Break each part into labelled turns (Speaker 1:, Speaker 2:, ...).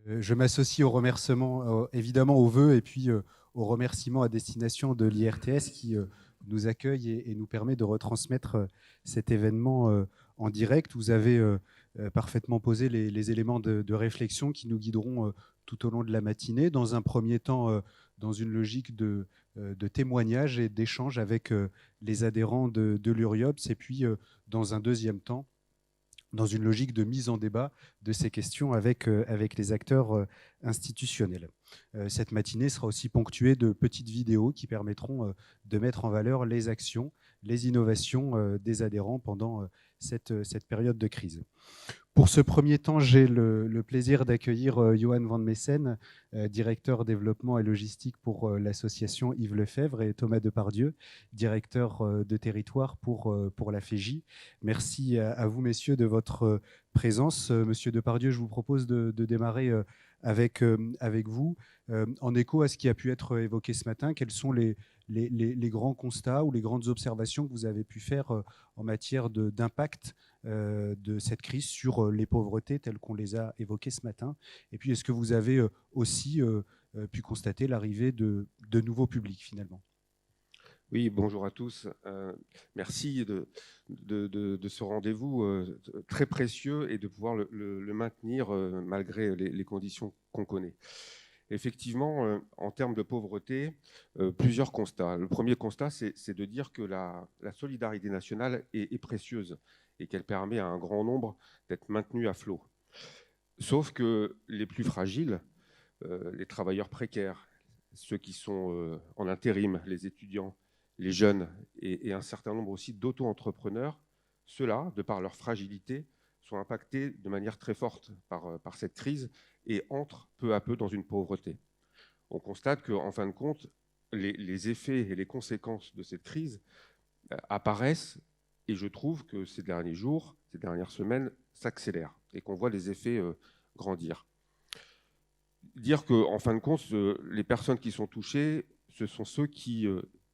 Speaker 1: Je m'associe aux remerciements, évidemment aux vœux et puis aux remerciements à destination de l'IRTS qui nous accueille et nous permet de retransmettre cet événement en direct. Vous avez parfaitement posé les éléments de réflexion qui nous guideront tout au long de la matinée. Dans un premier temps, dans une logique de témoignage et d'échange avec les adhérents de l'URIOPS, et puis dans un deuxième temps, dans une logique de mise en débat de ces questions avec les acteurs institutionnels. Cette matinée sera aussi ponctuée de petites vidéos qui permettront de mettre en valeur les actions, les innovations des adhérents pendant cette période de crise. Pour ce premier temps, j'ai le plaisir d'accueillir Johan Van Messen, directeur développement et logistique pour l'association Yves Lefebvre, et Thomas Depardieu, directeur de territoire pour la FEJ. Merci à vous, messieurs, de votre présence. Monsieur Depardieu, je vous propose de démarrer avec vous. En écho à ce qui a pu être évoqué ce matin, quels sont les grands constats ou les grandes observations que vous avez pu faire en matière d'impact de cette crise sur les pauvretés telles qu'on les a évoquées ce matin? Et puis, est-ce que vous avez aussi pu constater l'arrivée de nouveaux publics finalement?
Speaker 2: Oui, bonjour à tous. Merci de ce rendez-vous très précieux et de pouvoir le maintenir malgré les conditions qu'on connaît. Effectivement, en termes de pauvreté, plusieurs constats. Le premier constat, c'est de dire que la solidarité nationale est précieuse et qu'elle permet à un grand nombre d'être maintenus à flot. Sauf que les plus fragiles, les travailleurs précaires, ceux qui sont en intérim, les étudiants, les jeunes et un certain nombre aussi d'auto-entrepreneurs, ceux-là, de par leur fragilité, sont impactés de manière très forte par cette crise et entrent peu à peu dans une pauvreté. On constate qu'en fin de compte, les effets et les conséquences de cette crise apparaissent, et je trouve que ces derniers jours, ces dernières semaines, s'accélèrent et qu'on voit les effets grandir. Dire qu'en fin de compte, les personnes qui sont touchées, ce sont ceux qui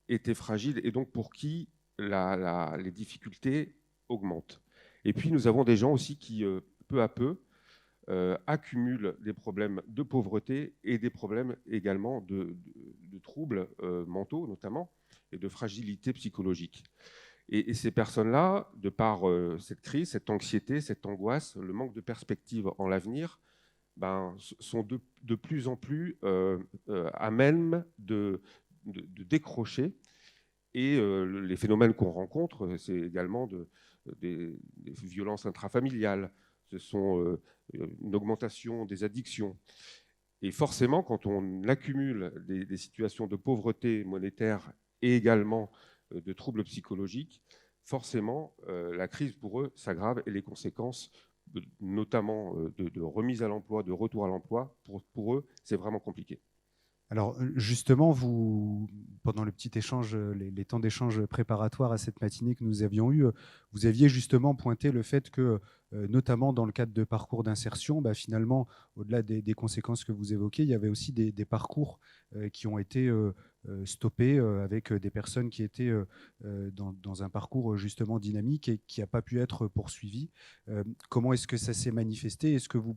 Speaker 2: étaient fragiles et donc pour qui les difficultés augmentent. Et puis nous avons des gens aussi qui, peu à peu, accumulent des problèmes de pauvreté et des problèmes également de troubles mentaux notamment et de fragilité psychologique. Et ces personnes-là, de par cette crise, cette anxiété, cette angoisse, le manque de perspective en l'avenir, sont de plus en plus à même de décrocher. Et les phénomènes qu'on rencontre, c'est également des violences intrafamiliales, ce sont une augmentation des addictions. Et forcément, quand on accumule des situations de pauvreté monétaire et également de troubles psychologiques, forcément, la crise pour eux s'aggrave et les conséquences, notamment de remise à l'emploi, de retour à l'emploi, pour eux, c'est vraiment compliqué.
Speaker 1: Alors justement, vous, pendant le petit échange, les temps d'échange préparatoires à cette matinée que nous avions eu, vous aviez justement pointé le fait que, notamment dans le cadre de parcours d'insertion, finalement, au-delà des conséquences que vous évoquez, il y avait aussi des parcours qui ont été stoppés avec des personnes qui étaient dans un parcours justement dynamique et qui n'a pas pu être poursuivi. Comment est-ce que ça s'est manifesté? Est-ce que vous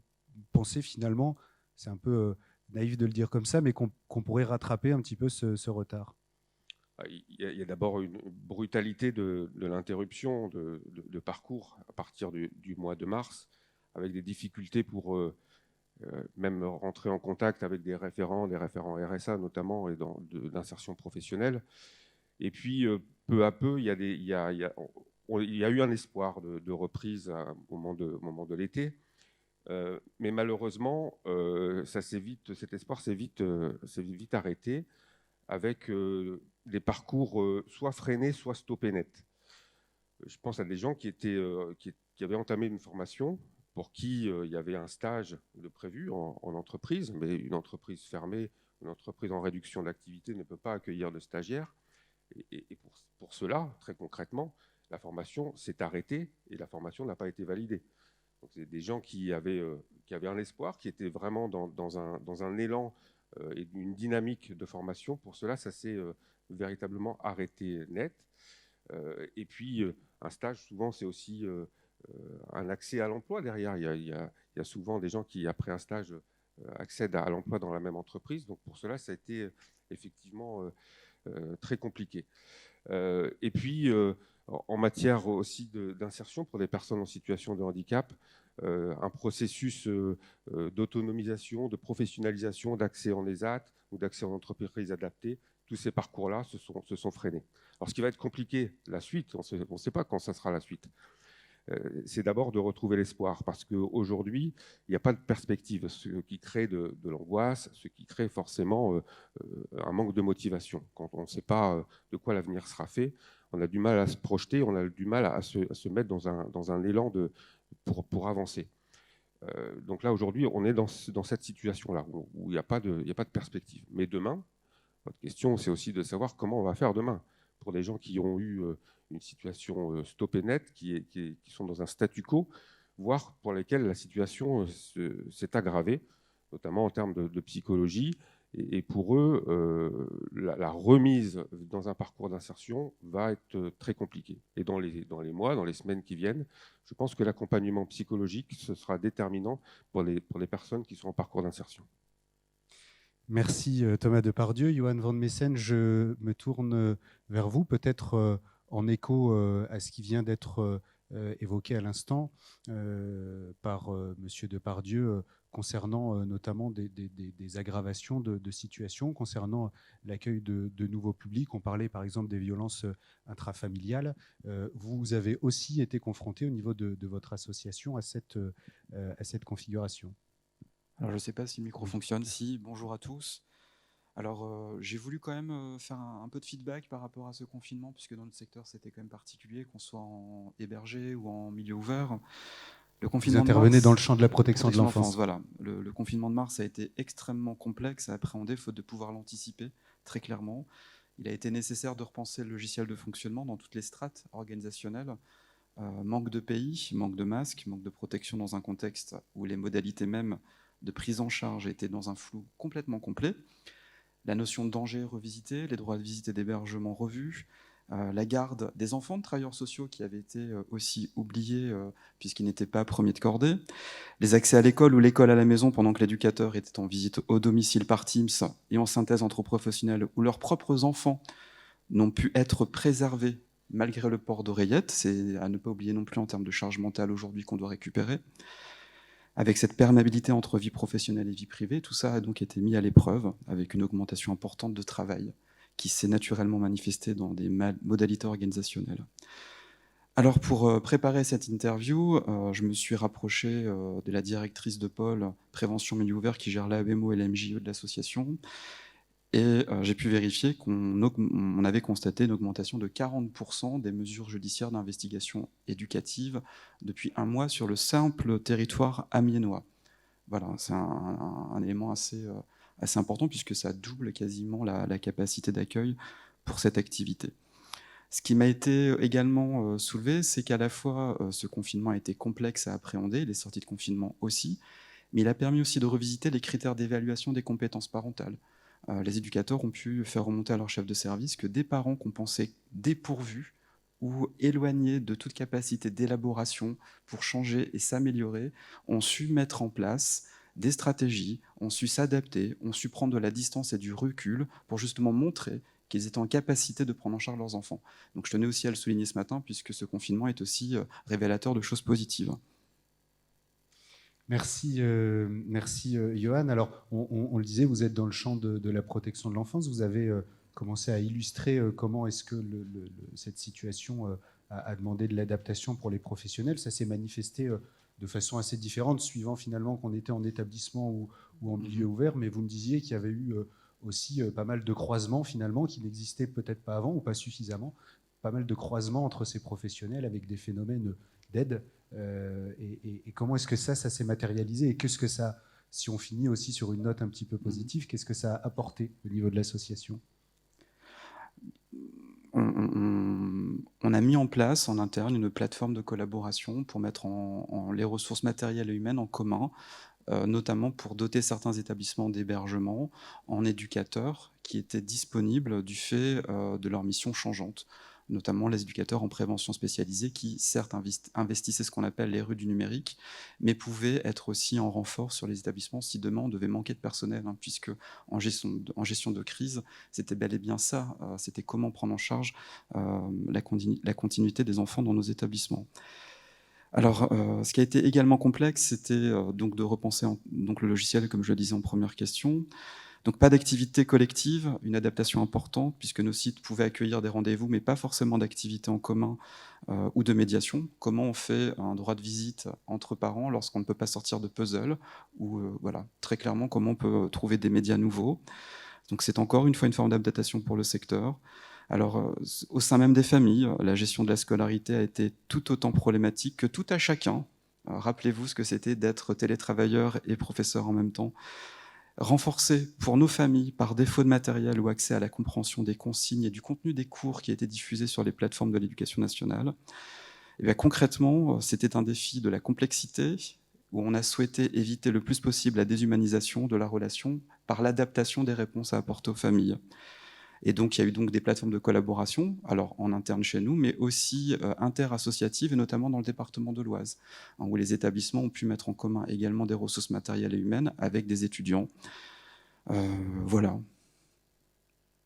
Speaker 1: pensez finalement, c'est un peu naïf de le dire comme ça, mais qu'on pourrait rattraper un petit peu ce retard?
Speaker 2: Il y a d'abord une brutalité de l'interruption de parcours à partir du mois de mars, avec des difficultés pour même rentrer en contact avec des référents RSA notamment, et d'insertion professionnelle. Et puis, peu à peu, il y a eu un espoir de reprise au moment de l'été. Mais malheureusement, cet espoir s'est vite arrêté avec des parcours soit freinés, soit stoppés net. Je pense à des gens qui avaient entamé une formation pour qui il y avait un stage de prévu en entreprise, mais une entreprise fermée, une entreprise en réduction d'activité ne peut pas accueillir de stagiaires. Et pour cela, très concrètement, la formation s'est arrêtée et la formation n'a pas été validée. Donc, c'est des gens qui avaient un espoir, qui étaient vraiment dans un élan et une dynamique de formation. Pour cela, ça s'est véritablement arrêté net. Et puis, un stage, souvent, c'est aussi un accès à l'emploi derrière. Il y a souvent des gens qui, après un stage, accèdent à l'emploi dans la même entreprise. Donc pour cela, ça a été effectivement très compliqué. Et puis, en matière aussi d'insertion pour des personnes en situation de handicap, un processus d'autonomisation, de professionnalisation, d'accès en ESAT ou d'accès en entreprise adaptée, tous ces parcours-là se sont freinés. Alors, ce qui va être compliqué, la suite, on ne sait pas quand ça sera la suite, c'est d'abord de retrouver l'espoir, parce qu'aujourd'hui, il n'y a pas de perspective, ce qui crée de l'angoisse, ce qui crée forcément un manque de motivation. Quand on ne sait pas de quoi l'avenir sera fait, on a du mal à se projeter, on a du mal à se mettre dans un élan pour avancer. Donc là, aujourd'hui, on est dans cette situation-là, où il n'y a pas de perspective. Mais demain, votre question, c'est aussi de savoir comment on va faire demain. Pour des gens qui ont eu une situation stop et net, qui sont dans un statu quo, voire pour lesquels la situation s'est aggravée, notamment en termes de psychologie. Et pour eux, la remise dans un parcours d'insertion va être très compliquée. Et dans les mois, dans les semaines qui viennent, je pense que l'accompagnement psychologique, ce sera déterminant pour les personnes qui sont en parcours d'insertion.
Speaker 1: Merci Thomas Depardieu. Johan Van Messen, je me tourne vers vous, peut-être en écho à ce qui vient d'être évoqué à l'instant par Monsieur Depardieu concernant notamment des aggravations de situations, concernant l'accueil de nouveaux publics. On parlait par exemple des violences intrafamiliales. Vous avez aussi été confronté au niveau de votre association à cette configuration.
Speaker 3: Alors, je ne sais pas si le micro fonctionne. Si, bonjour à tous. Alors, j'ai voulu quand même faire un peu de feedback par rapport à ce confinement, puisque dans notre secteur, c'était quand même particulier, qu'on soit en hébergé ou en milieu ouvert. Le confinement
Speaker 1: Vous intervenez
Speaker 3: de mars,
Speaker 1: dans le champ de la protection de l'enfance.
Speaker 3: Voilà. Le confinement de mars a été extrêmement complexe à appréhender, faute de pouvoir l'anticiper très clairement. Il a été nécessaire de repenser le logiciel de fonctionnement dans toutes les strates organisationnelles. Manque de pays, manque de masques, manque de protection dans un contexte où les modalités même de prise en charge étaient dans un flou complètement complet. La notion de danger revisitée, les droits de visite et d'hébergement revus, la garde des enfants de travailleurs sociaux qui avaient été aussi oubliés puisqu'ils n'étaient pas premiers de cordée, les accès à l'école ou l'école à la maison pendant que l'éducateur était en visite au domicile par Teams et en synthèse entre professionnels où leurs propres enfants n'ont pu être préservés malgré le port d'oreillettes. C'est à ne pas oublier non plus en termes de charge mentale aujourd'hui qu'on doit récupérer. Avec cette perméabilité entre vie professionnelle et vie privée, tout ça a donc été mis à l'épreuve avec une augmentation importante de travail qui s'est naturellement manifestée dans des modalités organisationnelles. Alors pour préparer cette interview, je me suis rapproché de la directrice de pôle Prévention Milieu Ouvert qui gère l'ABMO et la MJE de l'association. Et j'ai pu vérifier qu'on avait constaté une augmentation de 40% des mesures judiciaires d'investigation éducative depuis un mois sur le simple territoire amiénois. Voilà, c'est un élément assez important puisque ça double quasiment la capacité d'accueil pour cette activité. Ce qui m'a été également soulevé, c'est qu'à la fois ce confinement a été complexe à appréhender, les sorties de confinement aussi, mais il a permis aussi de revisiter les critères d'évaluation des compétences parentales. Les éducateurs ont pu faire remonter à leur chef de service que des parents qu'on pensait dépourvus ou éloignés de toute capacité d'élaboration pour changer et s'améliorer ont su mettre en place des stratégies, ont su s'adapter, ont su prendre de la distance et du recul pour justement montrer qu'ils étaient en capacité de prendre en charge leurs enfants. Donc je tenais aussi à le souligner ce matin puisque ce confinement est aussi révélateur de choses positives.
Speaker 1: Merci, merci Johan. Alors, on le disait, vous êtes dans le champ de la protection de l'enfance. Vous avez commencé à illustrer comment est-ce que cette situation a demandé de l'adaptation pour les professionnels. Ça s'est manifesté de façon assez différente, suivant finalement qu'on était en établissement ou en milieu ouvert. Mais vous me disiez qu'il y avait eu aussi pas mal de croisements finalement qui n'existaient peut-être pas avant ou pas suffisamment. Pas mal de croisements entre ces professionnels avec des phénomènes d'aide. Et comment est-ce que ça s'est matérialisé et qu'est-ce que ça, si on finit aussi sur une note un petit peu positive, qu'est-ce que ça a apporté au niveau de l'association ?
Speaker 3: On a mis en place en interne une plateforme de collaboration pour mettre en les ressources matérielles et humaines en commun, notamment pour doter certains établissements d'hébergement en éducateurs qui étaient disponibles du fait de leur mission changeante. notamment les éducateurs en prévention spécialisée qui, certes, investissaient ce qu'on appelle les rues du numérique, mais pouvaient être aussi en renfort sur les établissements si demain on devait manquer de personnel, puisque en gestion de crise, c'était bel et bien ça, c'était comment prendre en charge la continuité des enfants dans nos établissements. Alors, ce qui a été également complexe, c'était donc de repenser donc le logiciel, comme je le disais en première question. Donc, pas d'activité collective, une adaptation importante, puisque nos sites pouvaient accueillir des rendez-vous, mais pas forcément d'activité en commun ou de médiation. Comment on fait un droit de visite entre parents lorsqu'on ne peut pas sortir de puzzle, ou voilà, très clairement, comment on peut trouver des médias nouveaux. Donc, c'est encore une fois une forme d'adaptation pour le secteur. Alors, au sein même des familles, la gestion de la scolarité a été tout autant problématique que tout à chacun. Rappelez-vous ce que c'était d'être télétravailleur et professeur en même temps. Renforcé pour nos familles par défaut de matériel ou accès à la compréhension des consignes et du contenu des cours qui étaient diffusés sur les plateformes de l'éducation nationale. Et bien, concrètement, c'était un défi de la complexité où on a souhaité éviter le plus possible la déshumanisation de la relation par l'adaptation des réponses à apporter aux familles. Et donc, il y a eu donc des plateformes de collaboration, alors en interne chez nous, mais aussi interassociatives, et notamment dans le département de l'Oise, où les établissements ont pu mettre en commun également des ressources matérielles et humaines avec des étudiants. Voilà.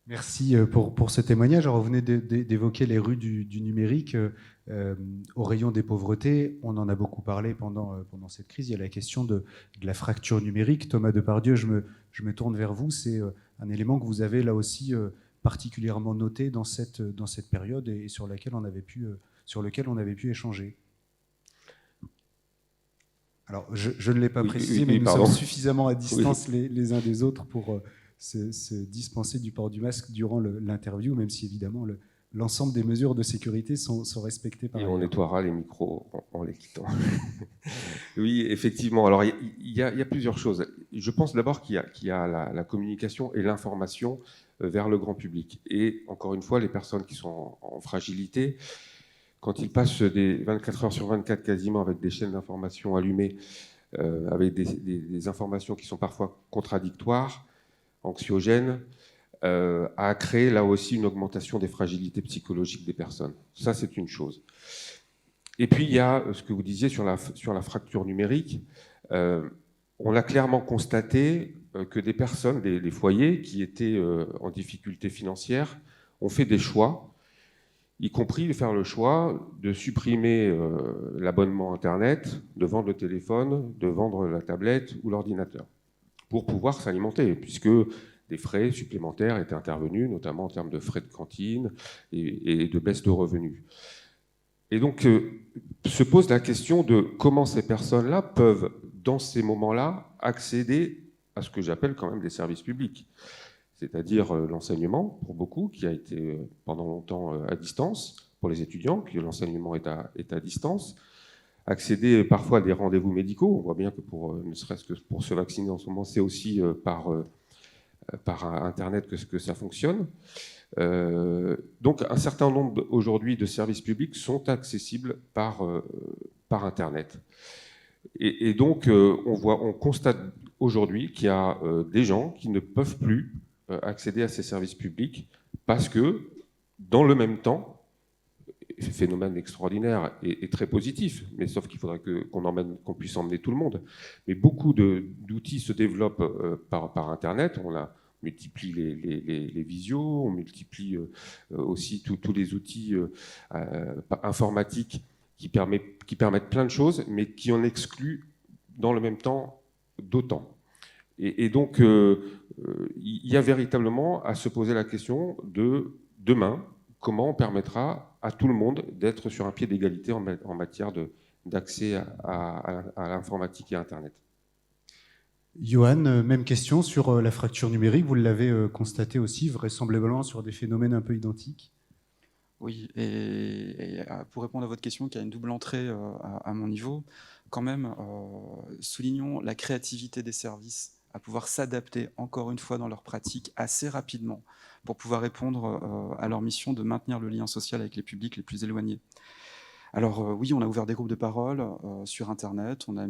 Speaker 1: Merci pour ce témoignage. Alors, vous venez d'évoquer les rues du numérique. Au rayon des pauvretés, on en a beaucoup parlé pendant cette crise. Il y a la question de la fracture numérique. Thomas Depardieu, je me tourne vers vous. C'est un élément que vous avez là aussi particulièrement noté dans cette période et sur lequel on avait pu échanger. Alors, je ne l'ai pas précisé, mais nous sommes suffisamment à distance les uns des autres pour se dispenser du port du masque durant l'interview, même si évidemment l'ensemble des mesures de sécurité sont respectées par ailleurs.
Speaker 2: Et on nettoiera les micros en les quittant. Oui, effectivement. Alors, il y a plusieurs choses. Je pense d'abord qu'il y a la communication et l'information vers le grand public. Et encore une fois, les personnes qui sont en fragilité, quand ils passent des 24 heures sur 24 quasiment avec des chaînes d'information allumées, avec des informations qui sont parfois contradictoires, anxiogènes, a créé là aussi une augmentation des fragilités psychologiques des personnes. Ça, c'est une chose. Et puis, il y a ce que vous disiez sur la fracture numérique. On a clairement constaté que des personnes, des foyers qui étaient en difficulté financière, ont fait des choix, y compris de faire le choix de supprimer l'abonnement Internet, de vendre le téléphone, de vendre la tablette ou l'ordinateur, pour pouvoir s'alimenter, puisque des frais supplémentaires étaient intervenus, notamment en termes de frais de cantine et de baisse de revenus. Et donc, se pose la question de comment ces personnes-là peuvent, dans ces moments-là, accéder à ce que j'appelle quand même des services publics, c'est-à-dire l'enseignement, pour beaucoup, qui a été pendant longtemps à distance, pour les étudiants, que l'enseignement est à distance, accéder parfois à des rendez-vous médicaux. On voit bien que ne serait-ce que pour se vacciner en ce moment, c'est aussi par Internet que ça fonctionne. Donc un certain nombre aujourd'hui de services publics sont accessibles par Internet. Et donc on constate aujourd'hui qu'il y a des gens qui ne peuvent plus accéder à ces services publics parce que dans le même temps, phénomène extraordinaire et très positif, mais sauf qu'il faudrait qu'on puisse emmener tout le monde. Mais beaucoup d'outils se développent par Internet. On multiplie les visios, on multiplie aussi tous les outils informatiques qui permettent plein de choses, mais qui en excluent dans le même temps d'autant. Et donc, il y a véritablement à se poser la question de demain, comment on permettra à tout le monde d'être sur un pied d'égalité en matière d'accès à l'informatique et à Internet.
Speaker 1: Johan, même question sur la fracture numérique. Vous l'avez constaté aussi, vraisemblablement sur des phénomènes un peu identiques.
Speaker 3: Oui, et pour répondre à votre question, qui a une double entrée à mon niveau, quand même, soulignons la créativité des services à pouvoir s'adapter, encore une fois, dans leur pratique assez rapidement pour pouvoir répondre à leur mission de maintenir le lien social avec les publics les plus éloignés. Alors oui, on a ouvert des groupes de parole sur Internet, on a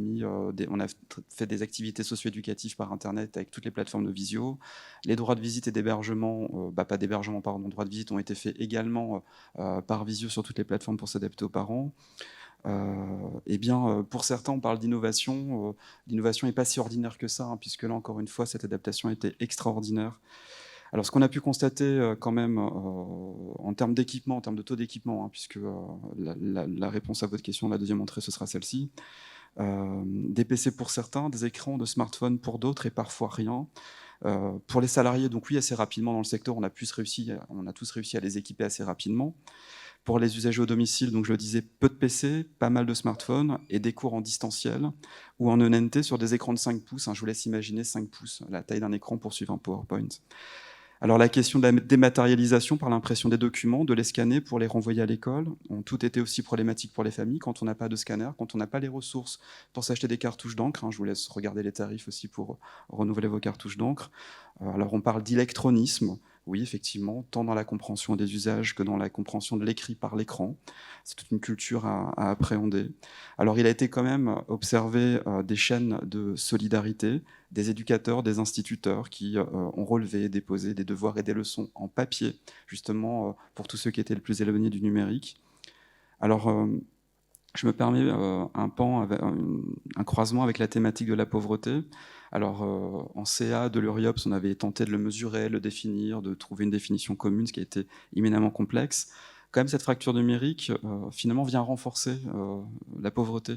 Speaker 3: fait des activités socio-éducatives par Internet avec toutes les plateformes de visio. Les droits de visite et d'hébergement, pas d'hébergement, pardon, droits de visite ont été faits également par visio sur toutes les plateformes pour s'adapter aux parents. Pour certains, on parle d'innovation. L'innovation n'est pas si ordinaire que ça, hein, puisque là, encore une fois, cette adaptation était extraordinaire. Alors, ce qu'on a pu constater quand même en termes d'équipement, en termes de taux d'équipement, hein, puisque la réponse à votre question, la deuxième entrée, ce sera celle-ci. Des PC pour certains, des écrans de smartphone pour d'autres et parfois rien. Pour les salariés, donc oui, assez rapidement dans le secteur, on a tous réussi à les équiper assez rapidement. Pour les usagers au domicile, donc je le disais, peu de PC, pas mal de smartphones et des cours en distanciel ou en ENT sur des écrans de 5 pouces. Hein, je vous laisse imaginer 5 pouces, la taille d'un écran pour suivre un PowerPoint. Alors la question de la dématérialisation par l'impression des documents, de les scanner pour les renvoyer à l'école, ont tout été aussi problématiques pour les familles quand on n'a pas de scanner, quand on n'a pas les ressources pour s'acheter des cartouches d'encre. Hein, je vous laisse regarder les tarifs aussi pour renouveler vos cartouches d'encre. Alors on parle d'électronisme, oui effectivement, tant dans la compréhension des usages que dans la compréhension de l'écrit par l'écran. C'est toute une culture à appréhender. Alors il a été quand même observé des chaînes de solidarité, des éducateurs, des instituteurs qui ont relevé, déposé des devoirs et des leçons en papier, justement pour tous ceux qui étaient le plus éloignés du numérique. Alors, je me permets un croisement avec la thématique de la pauvreté. Alors, en CA de l'URIOPS, on avait tenté de le mesurer, le définir, de trouver une définition commune, ce qui a été éminemment complexe. Quand même, cette fracture numérique, finalement, vient renforcer la pauvreté.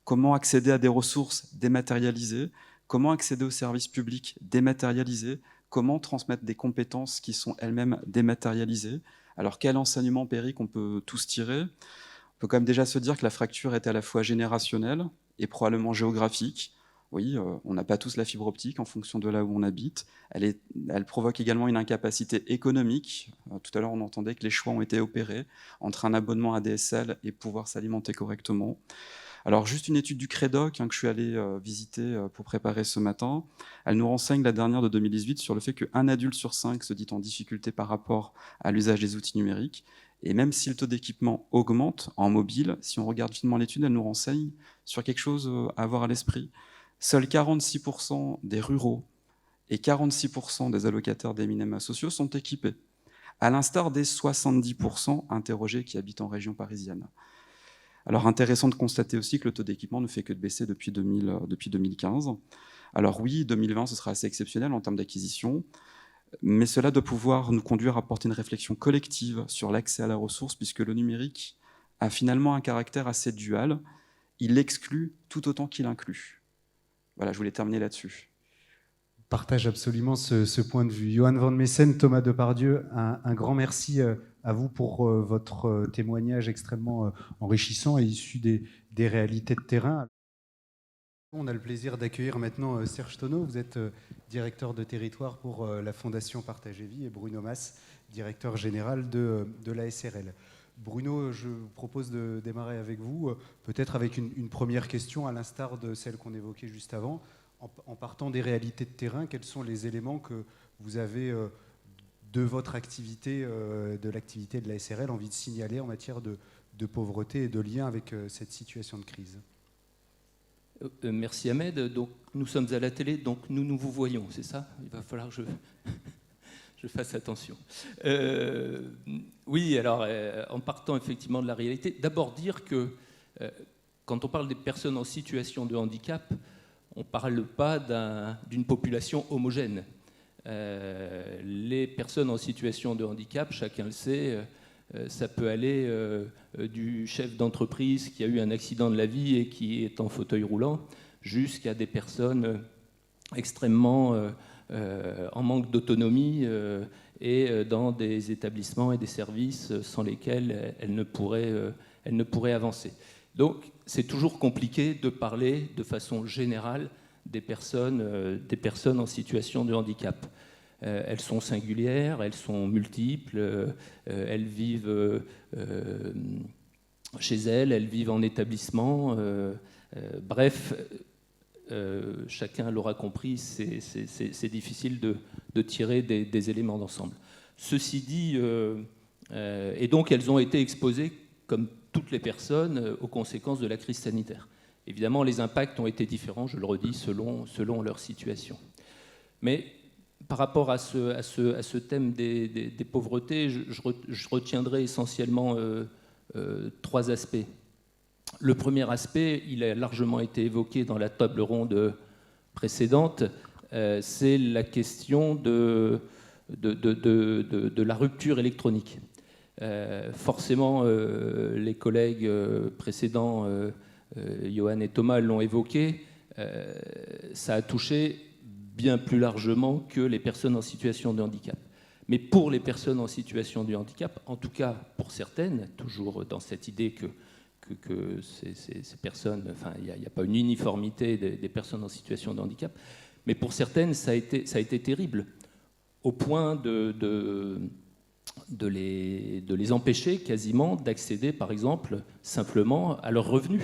Speaker 3: Comment accéder à des ressources dématérialisées? Comment accéder aux services publics dématérialisés? Comment transmettre des compétences qui sont elles-mêmes dématérialisées? Alors, quel enseignement empirique on peut tous tirer? On peut quand même déjà se dire que la fracture est à la fois générationnelle et probablement géographique. Oui, on n'a pas tous la fibre optique en fonction de là où on habite. Elle provoque également une incapacité économique. Tout à l'heure, on entendait que les choix ont été opérés entre un abonnement ADSL et pouvoir s'alimenter correctement. Alors, juste une étude du Crédoc que je suis allé visiter pour préparer ce matin. Elle nous renseigne, la dernière de 2018, sur le fait qu'un adulte sur 5 se dit en difficulté par rapport à l'usage des outils numériques. Et même si le taux d'équipement augmente en mobile, si on regarde finement l'étude, elle nous renseigne sur quelque chose à avoir à l'esprit. Seuls 46% des ruraux et 46% des allocataires des minima sociaux sont équipés, à l'instar des 70% interrogés qui habitent en région parisienne. Alors intéressant de constater aussi que le taux d'équipement ne fait que de baisser depuis 2015. Alors oui, 2020, ce sera assez exceptionnel en termes d'acquisition, mais cela doit pouvoir nous conduire à porter une réflexion collective sur l'accès à la ressource, puisque le numérique a finalement un caractère assez dual. Il exclut tout autant qu'il inclut. Voilà, je voulais terminer là-dessus.
Speaker 1: Partage absolument ce point de vue. Johan Van Messen, Thomas Depardieu, un grand merci à vous pour votre témoignage extrêmement enrichissant et issu des réalités de terrain. On a le plaisir d'accueillir maintenant Serge Tonneau. Vous êtes directeur de territoire pour la Fondation Partage et Vie, et Bruno Mas, directeur général de la SRL. Bruno, je vous propose de démarrer avec vous, peut-être avec une première question, à l'instar de celle qu'on évoquait juste avant. En partant des réalités de terrain, quels sont les éléments que vous avez de votre activité, de l'activité de la SRL, envie de signaler en matière de pauvreté et de lien avec cette situation de crise?
Speaker 4: Merci Ahmed. Donc, nous sommes à la télé, donc nous vous voyons, c'est ça? Il va falloir que je fasse attention. Oui, alors, en partant effectivement de la réalité, d'abord dire que quand on parle des personnes en situation de handicap, on ne parle pas d'une population homogène. Les personnes en situation de handicap, chacun le sait, ça peut aller du chef d'entreprise qui a eu un accident de la vie et qui est en fauteuil roulant, jusqu'à des personnes extrêmement en manque d'autonomie et dans des établissements et des services sans lesquels elles ne pourraient avancer. Donc c'est toujours compliqué de parler de façon générale des personnes en situation de handicap. Elles sont singulières, elles sont multiples, elles vivent chez elles vivent en établissement. Bref, chacun l'aura compris, c'est difficile de tirer des éléments d'ensemble. Ceci dit, et donc elles ont été exposées, comme toutes les personnes aux conséquences de la crise sanitaire. Évidemment, les impacts ont été différents, je le redis, selon leur situation. Mais par rapport à ce thème des pauvretés, je retiendrai essentiellement 3 aspects. Le premier aspect, il a largement été évoqué dans la table ronde précédente, c'est la question de la rupture électronique. Forcément, les collègues précédents, Johan et Thomas, l'ont évoqué, ça a touché bien plus largement que les personnes en situation de handicap. Mais pour les personnes en situation de handicap, en tout cas pour certaines, toujours dans cette idée que ces personnes, enfin, il n'y a pas une uniformité des personnes en situation de handicap, mais pour certaines, ça a été terrible, au point de les empêcher quasiment d'accéder, par exemple, simplement à leurs revenus.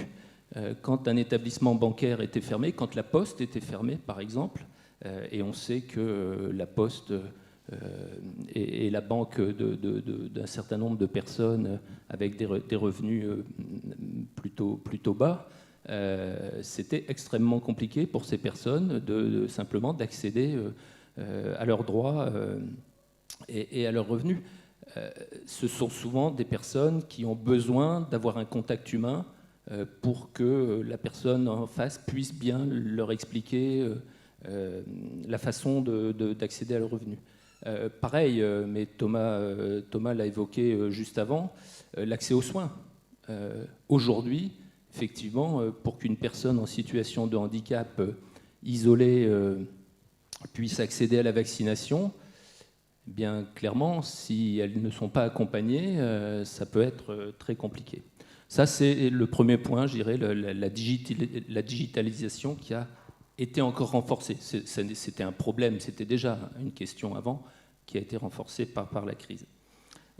Speaker 4: Quand un établissement bancaire était fermé, quand la Poste était fermée, par exemple, et on sait que la Poste est la banque d'un certain nombre de personnes avec des revenus plutôt bas, c'était extrêmement compliqué pour ces personnes simplement d'accéder à leurs droits et à leurs revenus. Ce sont souvent des personnes qui ont besoin d'avoir un contact humain pour que la personne en face puisse bien leur expliquer la façon d'accéder à leurs revenus. Pareil, mais Thomas l'a évoqué juste avant, l'accès aux soins. Aujourd'hui, effectivement, pour qu'une personne en situation de handicap isolée puisse accéder à la vaccination, bien clairement, si elles ne sont pas accompagnées, ça peut être très compliqué. Ça, c'est le premier point, je dirais, la digitalisation qui a été encore renforcée. C'était un problème, c'était déjà une question avant, qui a été renforcée par la crise.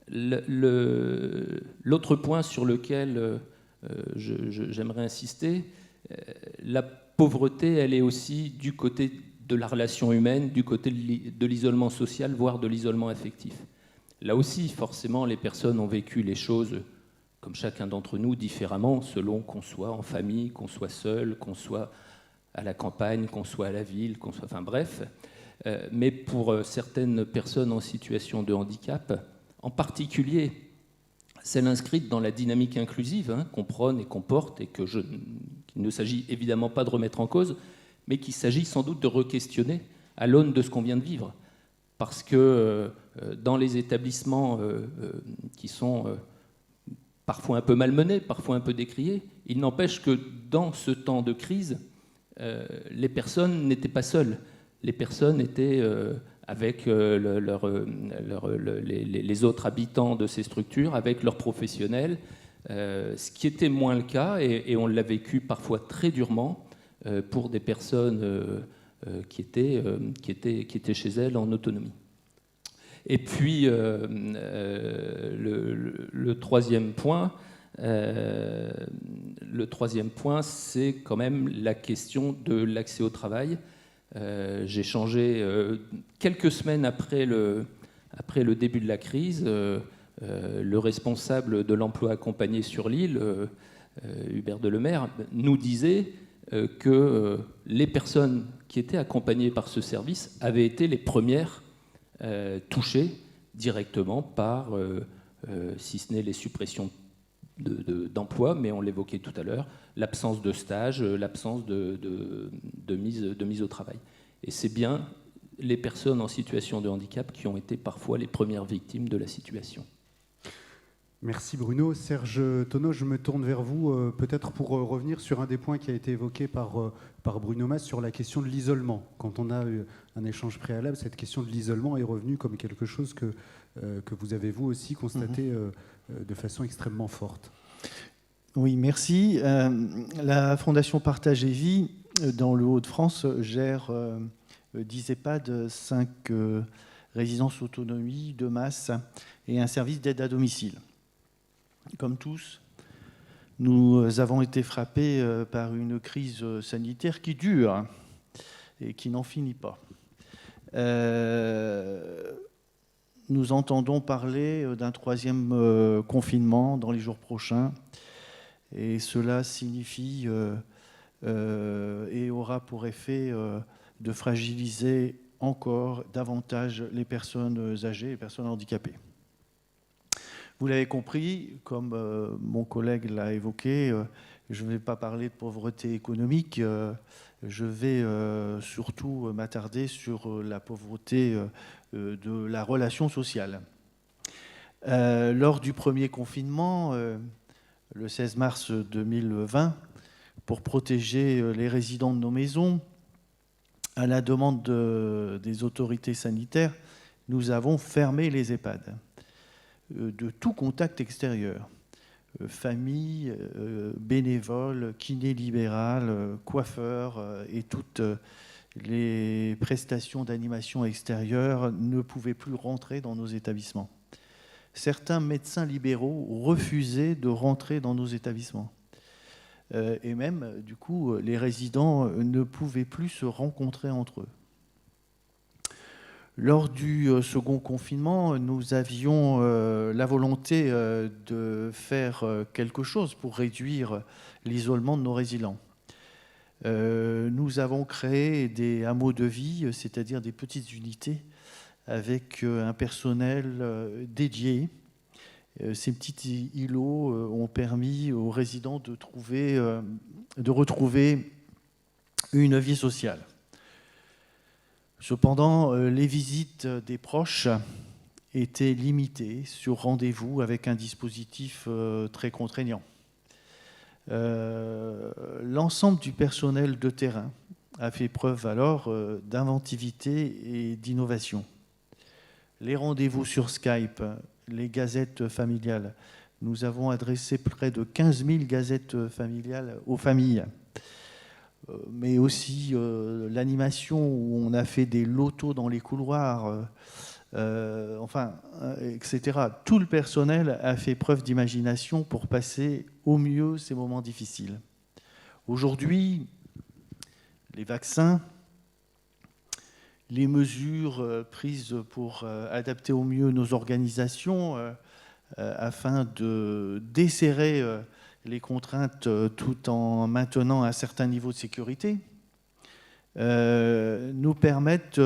Speaker 4: L'autre point sur lequel j'aimerais insister, la pauvreté, elle est aussi du côté de la relation humaine, du côté de l'isolement social, voire de l'isolement affectif. Là aussi, forcément, les personnes ont vécu les choses, comme chacun d'entre nous, différemment, selon qu'on soit en famille, qu'on soit seul, qu'on soit à la campagne, qu'on soit à la ville, qu'on soit... Enfin bref. Mais pour certaines personnes en situation de handicap, en particulier celles inscrites dans la dynamique inclusive, qu'on prône et qu'on porte, et qu'il ne s'agit évidemment pas de remettre en cause, mais qu'il s'agit sans doute de re-questionner à l'aune de ce qu'on vient de vivre. Parce que dans les établissements qui sont parfois un peu malmenés, parfois un peu décriés, il n'empêche que dans ce temps de crise, les personnes n'étaient pas seules. Les personnes étaient avec les autres habitants de ces structures, avec leurs professionnels, ce qui était moins le cas, et on l'a vécu parfois très durement pour des personnes qui étaient chez elles en autonomie. Et puis, le troisième point, c'est quand même la question de l'accès au travail. J'ai changé quelques semaines après le début de la crise. Le responsable de l'emploi accompagné sur l'île, Hubert Delemaire, nous disait que les personnes qui étaient accompagnées par ce service avaient été les premières touchées directement par, si ce n'est les suppressions d'emplois, mais on l'évoquait tout à l'heure, l'absence de stage, l'absence de mise au travail. Et c'est bien les personnes en situation de handicap qui ont été parfois les premières victimes de la situation.
Speaker 1: Merci Bruno. Serge Tonneau, je me tourne vers vous, peut-être pour revenir sur un des points qui a été évoqué par Bruno Mas sur la question de l'isolement. Quand on a eu un échange préalable, cette question de l'isolement est revenue comme quelque chose que vous avez vous aussi constaté de façon extrêmement forte.
Speaker 5: Oui, merci. La Fondation Partage et Vie, dans le Hauts-de-France, gère 10 EHPAD, 5 résidences autonomie de masse et un service d'aide à domicile. Comme tous, nous avons été frappés par une crise sanitaire qui dure et qui n'en finit pas. Nous entendons parler d'un 3e confinement dans les jours prochains. Et cela signifie et aura pour effet de fragiliser encore davantage les personnes âgées, les personnes handicapées. Vous l'avez compris, comme mon collègue l'a évoqué, je ne vais pas parler de pauvreté économique, je vais surtout m'attarder sur la pauvreté de la relation sociale. Lors du premier confinement, le 16 mars 2020, pour protéger les résidents de nos maisons, à la demande des autorités sanitaires, nous avons fermé les EHPAD de tout contact extérieur. Famille, bénévoles, kinés libérales, coiffeurs et toutes les prestations d'animation extérieure ne pouvaient plus rentrer dans nos établissements. Certains médecins libéraux refusaient de rentrer dans nos établissements. Et même, du coup, les résidents ne pouvaient plus se rencontrer entre eux. Lors du second confinement, nous avions la volonté de faire quelque chose pour réduire l'isolement de nos résidents. Nous avons créé des hameaux de vie, c'est-à-dire des petites unités avec un personnel dédié. Ces petits îlots ont permis aux résidents de retrouver une vie sociale. Cependant, les visites des proches étaient limitées sur rendez-vous avec un dispositif très contraignant. L'ensemble du personnel de terrain a fait preuve alors d'inventivité et d'innovation. Les rendez-vous sur Skype, les gazettes familiales. Nous avons adressé près de 15 000 gazettes familiales aux familles. Mais aussi l'animation où on a fait des lotos dans les couloirs, etc. Tout le personnel a fait preuve d'imagination pour passer au mieux ces moments difficiles. Aujourd'hui, les vaccins, les mesures prises pour adapter au mieux nos organisations afin de desserrer les contraintes tout en maintenant un certain niveau de sécurité nous permettent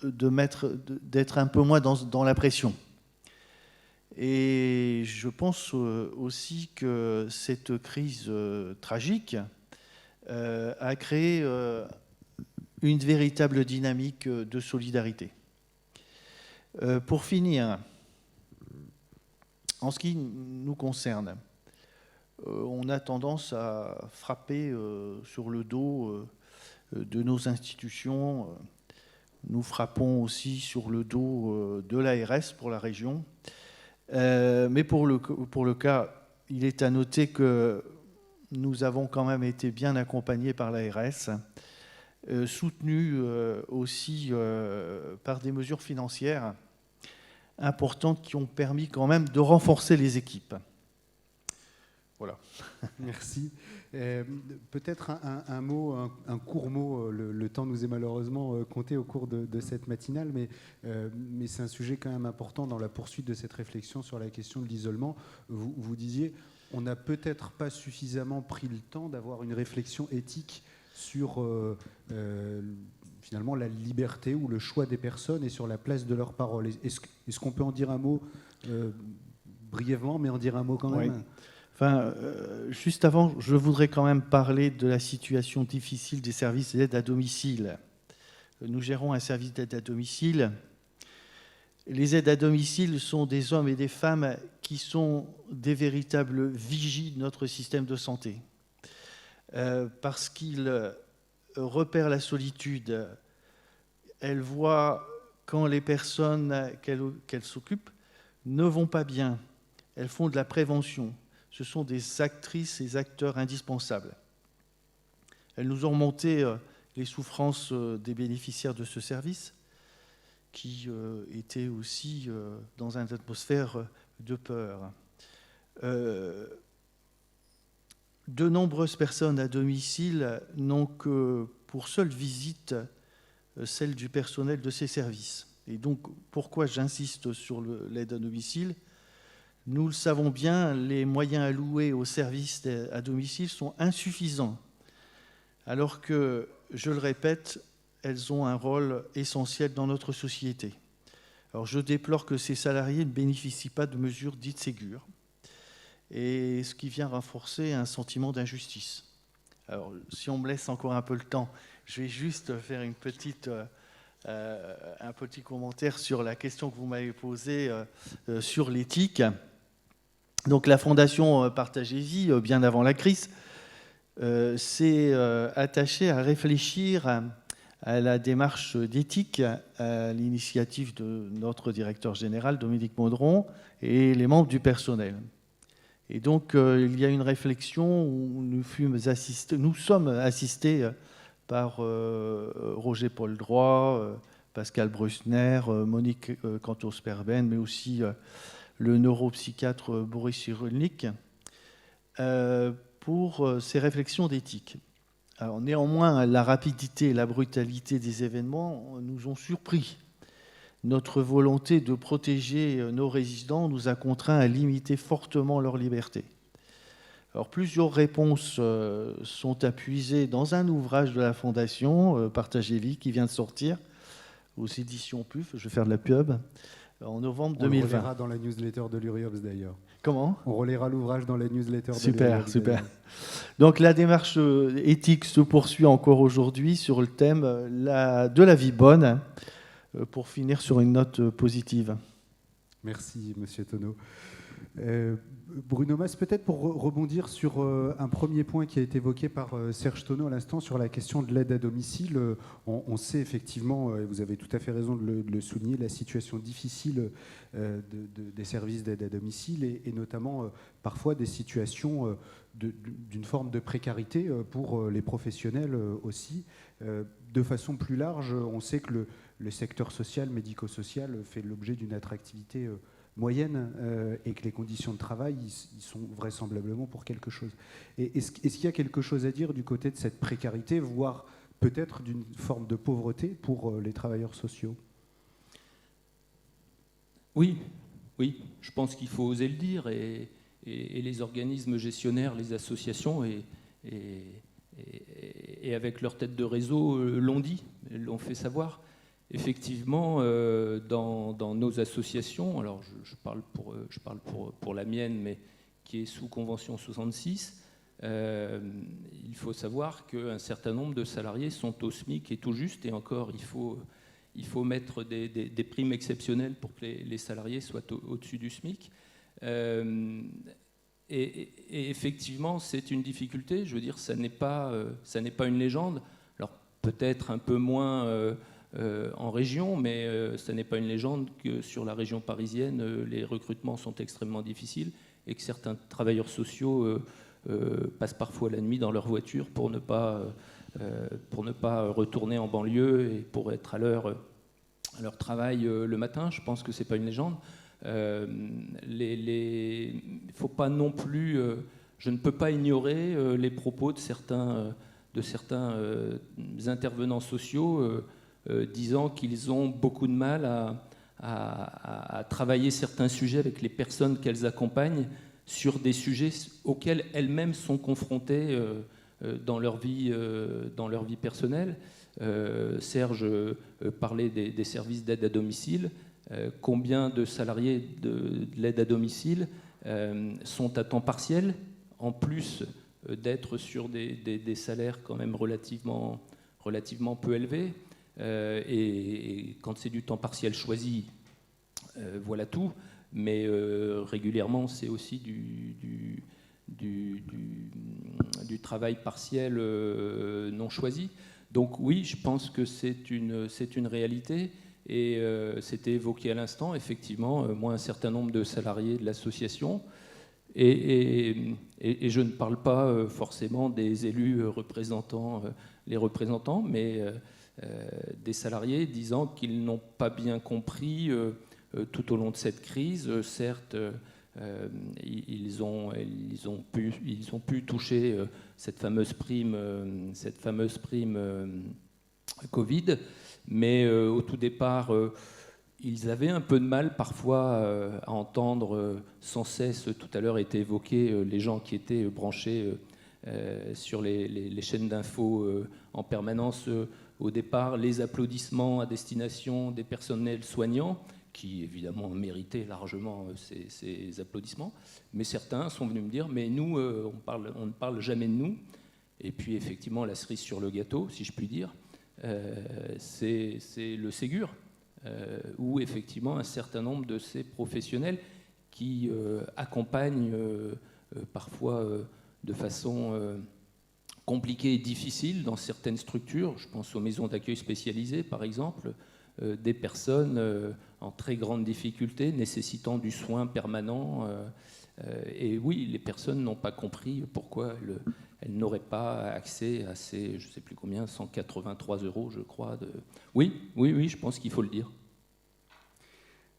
Speaker 5: d'être un peu moins dans la pression. Et je pense aussi que cette crise tragique a créé une véritable dynamique de solidarité. Pour finir, en ce qui nous concerne, on a tendance à frapper sur le dos de nos institutions. Nous frappons aussi sur le dos de l'ARS pour la région. Mais pour le cas, il est à noter que nous avons quand même été bien accompagnés par l'ARS, soutenus aussi par des mesures financières importantes qui ont permis quand même de renforcer les équipes. Voilà.
Speaker 1: Merci. Peut-être un mot, un court mot, le temps nous est malheureusement compté au cours de cette matinale, mais c'est un sujet quand même important dans la poursuite de cette réflexion sur la question de l'isolement. Vous disiez, on n'a peut-être pas suffisamment pris le temps d'avoir une réflexion éthique sur finalement la liberté ou le choix des personnes et sur la place de leur parole. Est-ce qu'on peut en dire un mot brièvement, mais en dire un mot quand même?
Speaker 5: Oui. Enfin, juste avant, je voudrais quand même parler de la situation difficile des services d'aide à domicile. Nous gérons un service d'aide à domicile. Les aides à domicile sont des hommes et des femmes qui sont des véritables vigies de notre système de santé. Parce qu'ils repèrent la solitude. Elles voient quand les personnes qu'elles s'occupent ne vont pas bien. Elles font de la prévention. Ce sont des actrices et acteurs indispensables. Elles nous ont remonté les souffrances des bénéficiaires de ce service, qui étaient aussi dans une atmosphère de peur. De nombreuses personnes à domicile n'ont que pour seule visite celle du personnel de ces services. Et donc, pourquoi j'insiste sur l'aide à domicile ? Nous le savons bien, les moyens alloués aux services à domicile sont insuffisants, alors que, je le répète, elles ont un rôle essentiel dans notre société. Alors, je déplore que ces salariés ne bénéficient pas de mesures dites Ségur, et ce qui vient renforcer un sentiment d'injustice. Alors, si on me laisse encore un peu le temps, je vais juste faire un petit commentaire sur la question que vous m'avez posée sur l'éthique. Donc, la Fondation Partage et Vie, bien avant la crise, s'est attachée à réfléchir à la démarche d'éthique à l'initiative de notre directeur général, Dominique Modron, et les membres du personnel. Et donc, il y a une réflexion où nous sommes assistés par Roger Paul Droit, Pascal Brusner, Monique Cantos-Perben, mais aussi le neuropsychiatre Boris Cyrulnik, pour ces réflexions d'éthique. Alors, néanmoins, la rapidité et la brutalité des événements nous ont surpris. Notre volonté de protéger nos résidents nous a contraints à limiter fortement leur liberté. Alors, plusieurs réponses sont appuisées dans un ouvrage de la Fondation Partage et Vie qui vient de sortir aux éditions PUF, je vais faire de la pub, en novembre 2020.
Speaker 1: On le relaiera dans la newsletter de l'URIOPS d'ailleurs.
Speaker 5: Comment ?
Speaker 1: On relaiera l'ouvrage dans la newsletter de
Speaker 5: l'URIOPS. Super. Donc la démarche éthique se poursuit encore aujourd'hui sur le thème de la vie bonne, pour finir sur une note positive.
Speaker 1: Merci, Monsieur Tonneau. Bruno Mas, peut-être pour rebondir sur un premier point qui a été évoqué par Serge Tonneau à l'instant sur la question de l'aide à domicile. On sait effectivement, et vous avez tout à fait raison de le souligner, la situation difficile des services d'aide à domicile et notamment parfois des situations d'une forme de précarité pour les professionnels aussi. De façon plus large, on sait que le secteur social, médico-social, fait l'objet d'une attractivité moyenne et que les conditions de travail ils sont vraisemblablement pour quelque chose. Et est-ce qu'il y a quelque chose à dire du côté de cette précarité, voire peut-être d'une forme de pauvreté pour les travailleurs sociaux ?
Speaker 4: Oui, je pense qu'il faut oser le dire et les organismes gestionnaires, les associations et avec leur tête de réseau l'ont dit, l'ont fait savoir. Effectivement, dans nos associations, alors je parle pour la mienne, mais qui est sous Convention 66, il faut savoir qu'un certain nombre de salariés sont au SMIC et tout juste, et encore, il faut mettre des primes exceptionnelles pour que les salariés soient au-dessus du SMIC. Et effectivement, c'est une difficulté. Je veux dire, ça n'est pas une légende. Alors peut-être un peu moins en région, mais ça n'est pas une légende que sur la région parisienne, les recrutements sont extrêmement difficiles et que certains travailleurs sociaux passent parfois la nuit dans leur voiture pour ne pas retourner en banlieue et pour être à leur travail le matin. Je pense que c'est pas une légende. Faut pas non plus. Je ne peux pas ignorer les propos de certains intervenants sociaux disant qu'ils ont beaucoup de mal à travailler certains sujets avec les personnes qu'elles accompagnent sur des sujets auxquels elles-mêmes sont confrontées dans leur vie personnelle. Serge parlait des services d'aide à domicile. Combien de salariés de l'aide à domicile sont à temps partiel, en plus d'être sur des salaires quand même relativement peu élevés. Et quand c'est du temps partiel choisi, voilà tout. Mais régulièrement, c'est aussi du travail partiel non choisi. Donc oui, je pense que c'est une réalité. Et c'était évoqué à l'instant, effectivement, moi, un certain nombre de salariés de l'association. Et je ne parle pas forcément des élus représentants, mais des salariés disant qu'ils n'ont pas bien compris tout au long de cette crise. Certes, ils ont pu toucher cette fameuse prime Covid, mais au tout départ, ils avaient un peu de mal parfois à entendre sans cesse, tout à l'heure était évoqué, les gens qui étaient branchés sur les chaînes d'infos en permanence au départ, les applaudissements à destination des personnels soignants, qui évidemment méritaient largement ces applaudissements, mais certains sont venus me dire, mais nous, on ne parle jamais de nous. Et puis effectivement, la cerise sur le gâteau, si je puis dire, c'est le Ségur, où effectivement un certain nombre de ces professionnels qui accompagnent parfois de façon compliquée et difficile dans certaines structures, je pense aux maisons d'accueil spécialisées par exemple, des personnes en très grande difficulté, nécessitant du soin permanent. Et oui, les personnes n'ont pas compris pourquoi elles n'auraient pas accès à ces, je ne sais plus combien, 183 €, je crois. Oui, je pense qu'il faut le dire.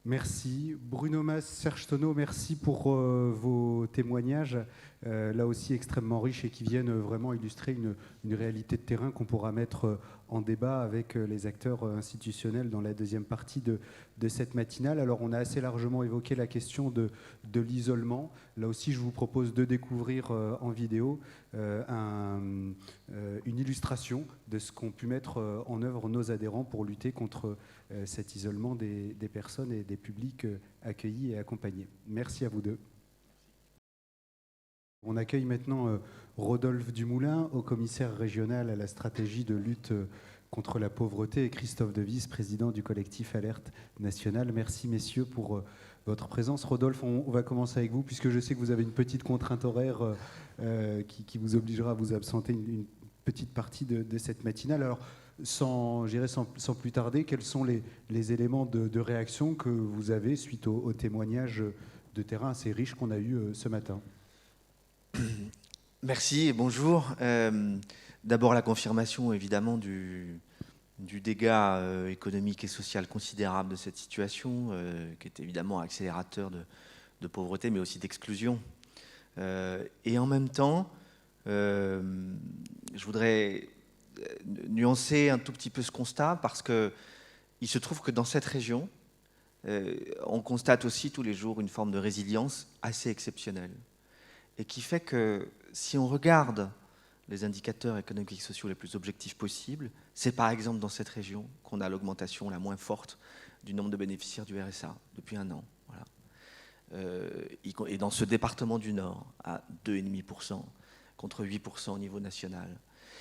Speaker 1: Merci. Bruno Mas, Serge Tonneau, merci pour vos témoignages, là aussi extrêmement riches et qui viennent vraiment illustrer une réalité de terrain qu'on pourra mettre en débat avec les acteurs institutionnels dans la deuxième partie de cette matinale. Alors, on a assez largement évoqué la question de l'isolement. Là aussi, je vous propose de découvrir en vidéo une illustration de ce qu'ont pu mettre en œuvre nos adhérents pour lutter contre cet isolement des personnes et des publics accueillis et accompagnés. Merci à vous deux. On accueille maintenant Rodolphe Dumoulin, haut-commissaire régional à la stratégie de lutte contre la pauvreté, et Christophe Devize, président du collectif Alerte Nationale. Merci messieurs pour votre présence. Rodolphe, on va commencer avec vous, puisque je sais que vous avez une petite contrainte horaire qui vous obligera à vous absenter une petite partie de cette matinale. Alors, sans plus tarder, quels sont les éléments de réaction que vous avez suite aux témoignages de terrain assez riches qu'on a eus ce matin?
Speaker 6: Merci et bonjour. D'abord la confirmation évidemment du dégât économique et social considérable de cette situation, qui est évidemment accélérateur de pauvreté, mais aussi d'exclusion. Et en même temps, je voudrais nuancer un tout petit peu ce constat, parce qu'il se trouve que dans cette région, on constate aussi tous les jours une forme de résilience assez exceptionnelle, et qui fait que si on regarde les indicateurs économiques et sociaux les plus objectifs possibles, c'est par exemple dans cette région qu'on a l'augmentation la moins forte du nombre de bénéficiaires du RSA depuis un an. Voilà. Et dans ce département du Nord, à 2,5% contre 8% au niveau national.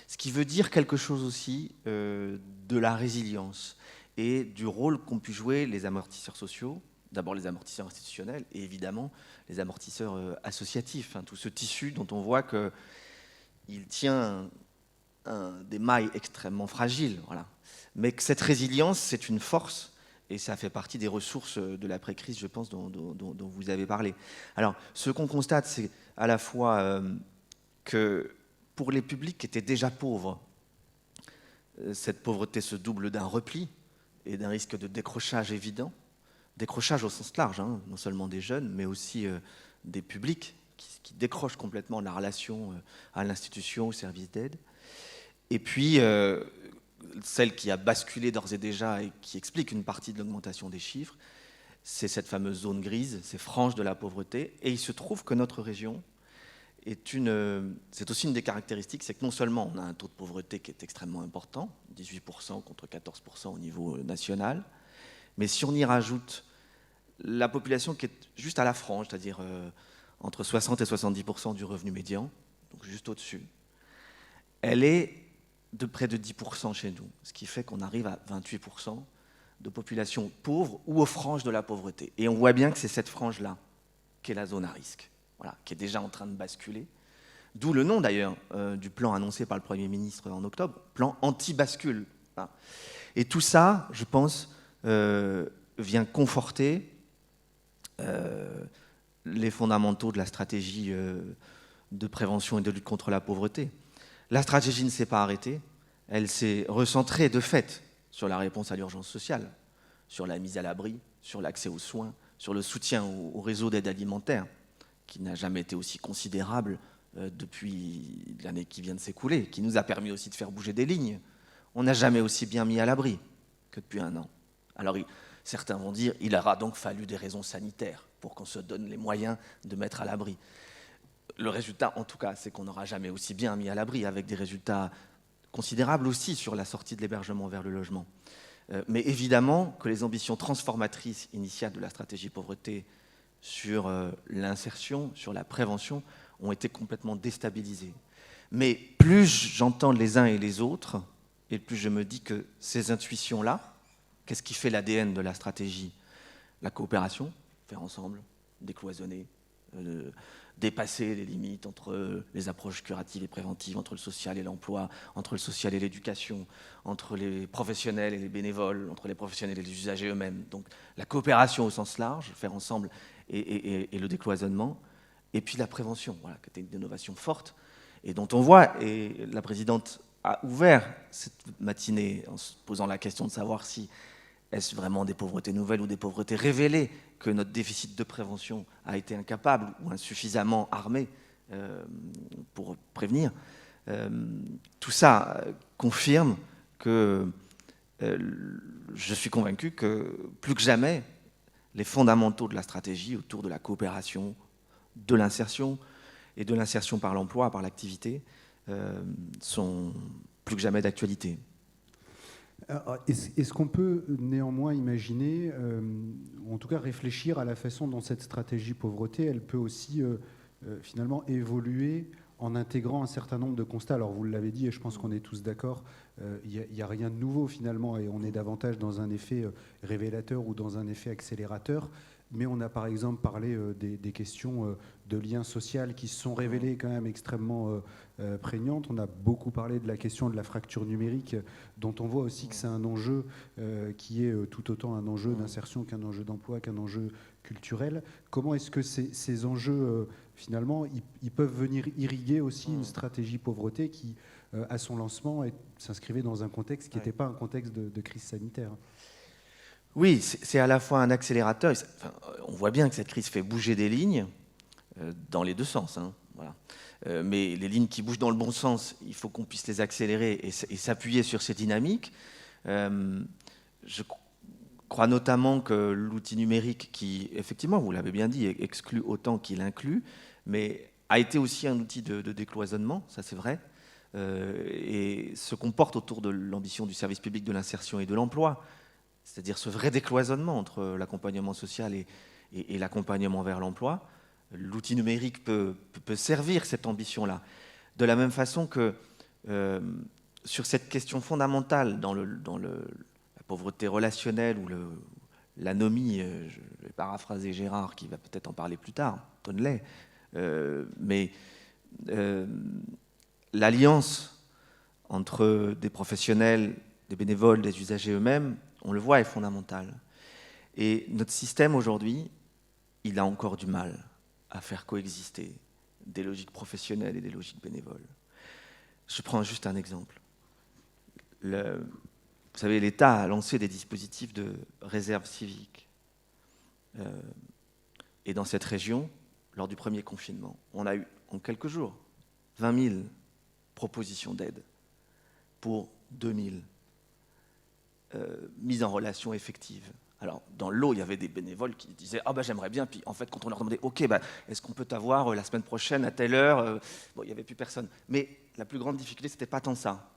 Speaker 6: Ce qui veut dire quelque chose aussi de la résilience et du rôle qu'ont pu jouer les amortisseurs sociaux, d'abord les amortisseurs institutionnels et évidemment les amortisseurs associatifs, tout ce tissu dont on voit qu'il tient des mailles extrêmement fragiles. Voilà. Mais que cette résilience, c'est une force et ça fait partie des ressources de l'après-crise, je pense, dont vous avez parlé. Alors, ce qu'on constate, c'est à la fois que pour les publics qui étaient déjà pauvres, cette pauvreté se double d'un repli et d'un risque de décrochage évident. Décrochage au sens large, non seulement des jeunes, mais aussi des publics qui décrochent complètement la relation à l'institution, au service d'aide. Et puis, celle qui a basculé d'ores et déjà et qui explique une partie de l'augmentation des chiffres, c'est cette fameuse zone grise, ces franges de la pauvreté. Et il se trouve que notre région c'est aussi une des caractéristiques, c'est que non seulement on a un taux de pauvreté qui est extrêmement important, 18% contre 14% au niveau national, mais si on y rajoute la population qui est juste à la frange, c'est-à-dire entre 60 et 70% du revenu médian, donc juste au-dessus, elle est de près de 10% chez nous, ce qui fait qu'on arrive à 28% de population pauvre ou aux franges de la pauvreté. Et on voit bien que c'est cette frange-là qui est la zone à risque, voilà, qui est déjà en train de basculer. D'où le nom d'ailleurs du plan annoncé par le Premier ministre en octobre, plan anti-bascule. Et tout ça, je pense, vient conforter les fondamentaux de la stratégie de prévention et de lutte contre la pauvreté. La stratégie ne s'est pas arrêtée, elle s'est recentrée de fait sur la réponse à l'urgence sociale, sur la mise à l'abri, sur l'accès aux soins, sur le soutien au réseau d'aide alimentaire, qui n'a jamais été aussi considérable depuis l'année qui vient de s'écouler, qui nous a permis aussi de faire bouger des lignes. On n'a jamais aussi bien mis à l'abri que depuis un an. Alors, Certains vont dire il aura donc fallu des raisons sanitaires pour qu'on se donne les moyens de mettre à l'abri. Le résultat, en tout cas, c'est qu'on n'aura jamais aussi bien mis à l'abri, avec des résultats considérables aussi sur la sortie de l'hébergement vers le logement. Mais évidemment que les ambitions transformatrices initiales de la stratégie pauvreté sur l'insertion, sur la prévention, ont été complètement déstabilisées. Mais plus j'entends les uns et les autres, et plus je me dis que ces intuitions-là, qu'est-ce qui fait l'ADN de la stratégie? La coopération, faire ensemble, décloisonner, dépasser les limites entre les approches curatives et préventives, entre le social et l'emploi, entre le social et l'éducation, entre les professionnels et les bénévoles, entre les professionnels et les usagers eux-mêmes. Donc la coopération au sens large, faire ensemble et le décloisonnement, et puis la prévention, voilà, qui était une innovation forte, et dont on voit, et la présidente a ouvert cette matinée en se posant la question de savoir si est-ce vraiment des pauvretés nouvelles ou des pauvretés révélées que notre déficit de prévention a été incapable ou insuffisamment armé pour prévenir. Tout ça confirme que je suis convaincu que plus que jamais, les fondamentaux de la stratégie autour de la coopération, de l'insertion et de l'insertion par l'emploi, par l'activité, sont plus que jamais d'actualité.
Speaker 1: Est-ce qu'on peut néanmoins imaginer, ou en tout cas réfléchir à la façon dont cette stratégie pauvreté, elle peut aussi finalement évoluer en intégrant un certain nombre de constats? Alors vous l'avez dit, et je pense qu'on est tous d'accord, il n'y a rien de nouveau finalement, et on est davantage dans un effet révélateur ou dans un effet accélérateur. Mais on a par exemple parlé des questions de lien social qui se sont révélées quand même extrêmement prégnantes. On a beaucoup parlé de la question de la fracture numérique, dont on voit aussi que c'est un enjeu qui est tout autant un enjeu d'insertion qu'un enjeu d'emploi, qu'un enjeu culturel. Comment est-ce que ces enjeux, finalement, ils peuvent venir irriguer aussi une stratégie pauvreté qui, à son lancement, s'inscrivait dans un contexte qui n'était pas un contexte de crise sanitaire?
Speaker 6: Oui, c'est à la fois un accélérateur. Enfin, on voit bien que cette crise fait bouger des lignes dans les deux sens. Hein, voilà. Mais les lignes qui bougent dans le bon sens, il faut qu'on puisse les accélérer et s'appuyer sur ces dynamiques. Je crois notamment que l'outil numérique qui, effectivement, vous l'avez bien dit, exclut autant qu'il inclut, mais a été aussi un outil de décloisonnement, ça c'est vrai, et se comporte autour de l'ambition du service public de l'insertion et de l'emploi. C'est-à-dire ce vrai décloisonnement entre l'accompagnement social et l'accompagnement vers l'emploi. L'outil numérique peut servir cette ambition-là. De la même façon que sur cette question fondamentale dans la pauvreté relationnelle ou l'anomie, je vais paraphraser Gérard qui va peut-être en parler plus tard, Tonnelet, mais l'alliance entre des professionnels, des bénévoles, des usagers eux-mêmes, on le voit, est fondamental. Et notre système aujourd'hui, il a encore du mal à faire coexister des logiques professionnelles et des logiques bénévoles. Je prends juste un exemple. Vous savez, l'État a lancé des dispositifs de réserve civique. Et dans cette région, lors du premier confinement, on a eu en quelques jours 20 000 propositions d'aide pour 2 000 mise en relation effective. Alors, dans l'eau, il y avait des bénévoles qui disaient « Ah ben j'aimerais bien », puis en fait, quand on leur demandait « Ok, ben, est-ce qu'on peut t'avoir la semaine prochaine à telle heure ?» Bon, il n'y avait plus personne. Mais la plus grande difficulté, ce n'était pas tant ça.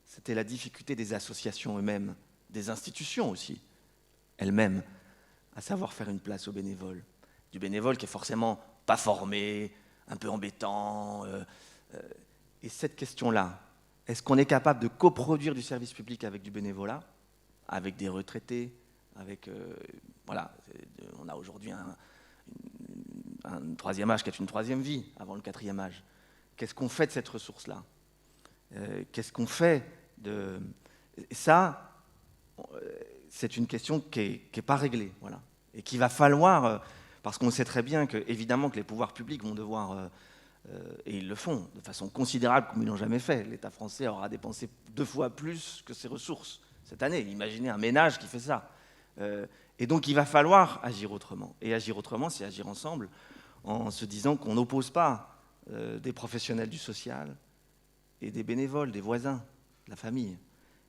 Speaker 6: C'était la difficulté des associations eux-mêmes, des institutions aussi, elles-mêmes, à savoir faire une place aux bénévoles. Du bénévole qui est forcément pas formé, un peu embêtant. Et cette question-là, est-ce qu'on est capable de coproduire du service public avec du bénévolat, avec des retraités, avec voilà, on a aujourd'hui un troisième âge qui est une troisième vie avant le quatrième âge. Qu'est-ce qu'on fait de cette ressource-là? Qu'est-ce qu'on fait de... Et ça, c'est une question qui n'est pas réglée, voilà, et qu'il va falloir, parce qu'on sait très bien que, évidemment, que les pouvoirs publics vont devoir, et ils le font de façon considérable comme ils l'ont jamais fait. L'État français aura dépensé 2 fois plus que ses ressources cette année. Imaginez un ménage qui fait ça. Et donc il va falloir agir autrement. Et agir autrement, c'est agir ensemble, en se disant qu'on n'oppose pas des professionnels du social et des bénévoles, des voisins, de la famille.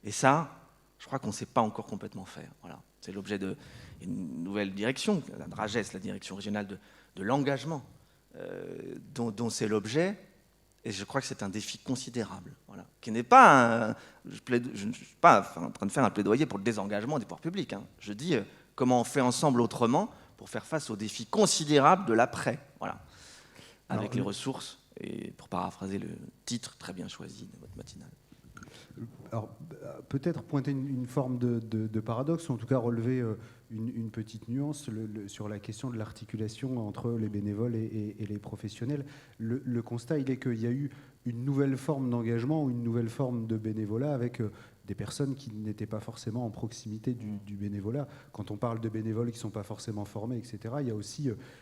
Speaker 6: Et ça, Je crois qu'on ne sait pas encore complètement faire. Voilà. C'est l'objet d'une nouvelle direction, la DRAGES, la direction régionale de l'engagement, dont c'est l'objet. Et je crois que c'est un défi considérable, voilà, qui n'est pas je ne suis pas en train de faire un plaidoyer pour le désengagement des pouvoirs publics. Hein. Je dis comment on fait ensemble autrement pour faire face aux défis considérables de l'après, voilà, avec les ressources, et pour paraphraser le titre très bien choisi de votre matinale.
Speaker 1: Alors, peut-être pointer une forme de paradoxe, ou en tout cas relever une petite nuance sur la question de l'articulation entre les bénévoles et les professionnels. Le constat, il est qu'il y a eu une nouvelle forme d'engagement ou une nouvelle forme de bénévolat avec des personnes qui n'étaient pas forcément en proximité du bénévolat. Quand on parle de bénévoles qui ne sont pas forcément formés, etc.,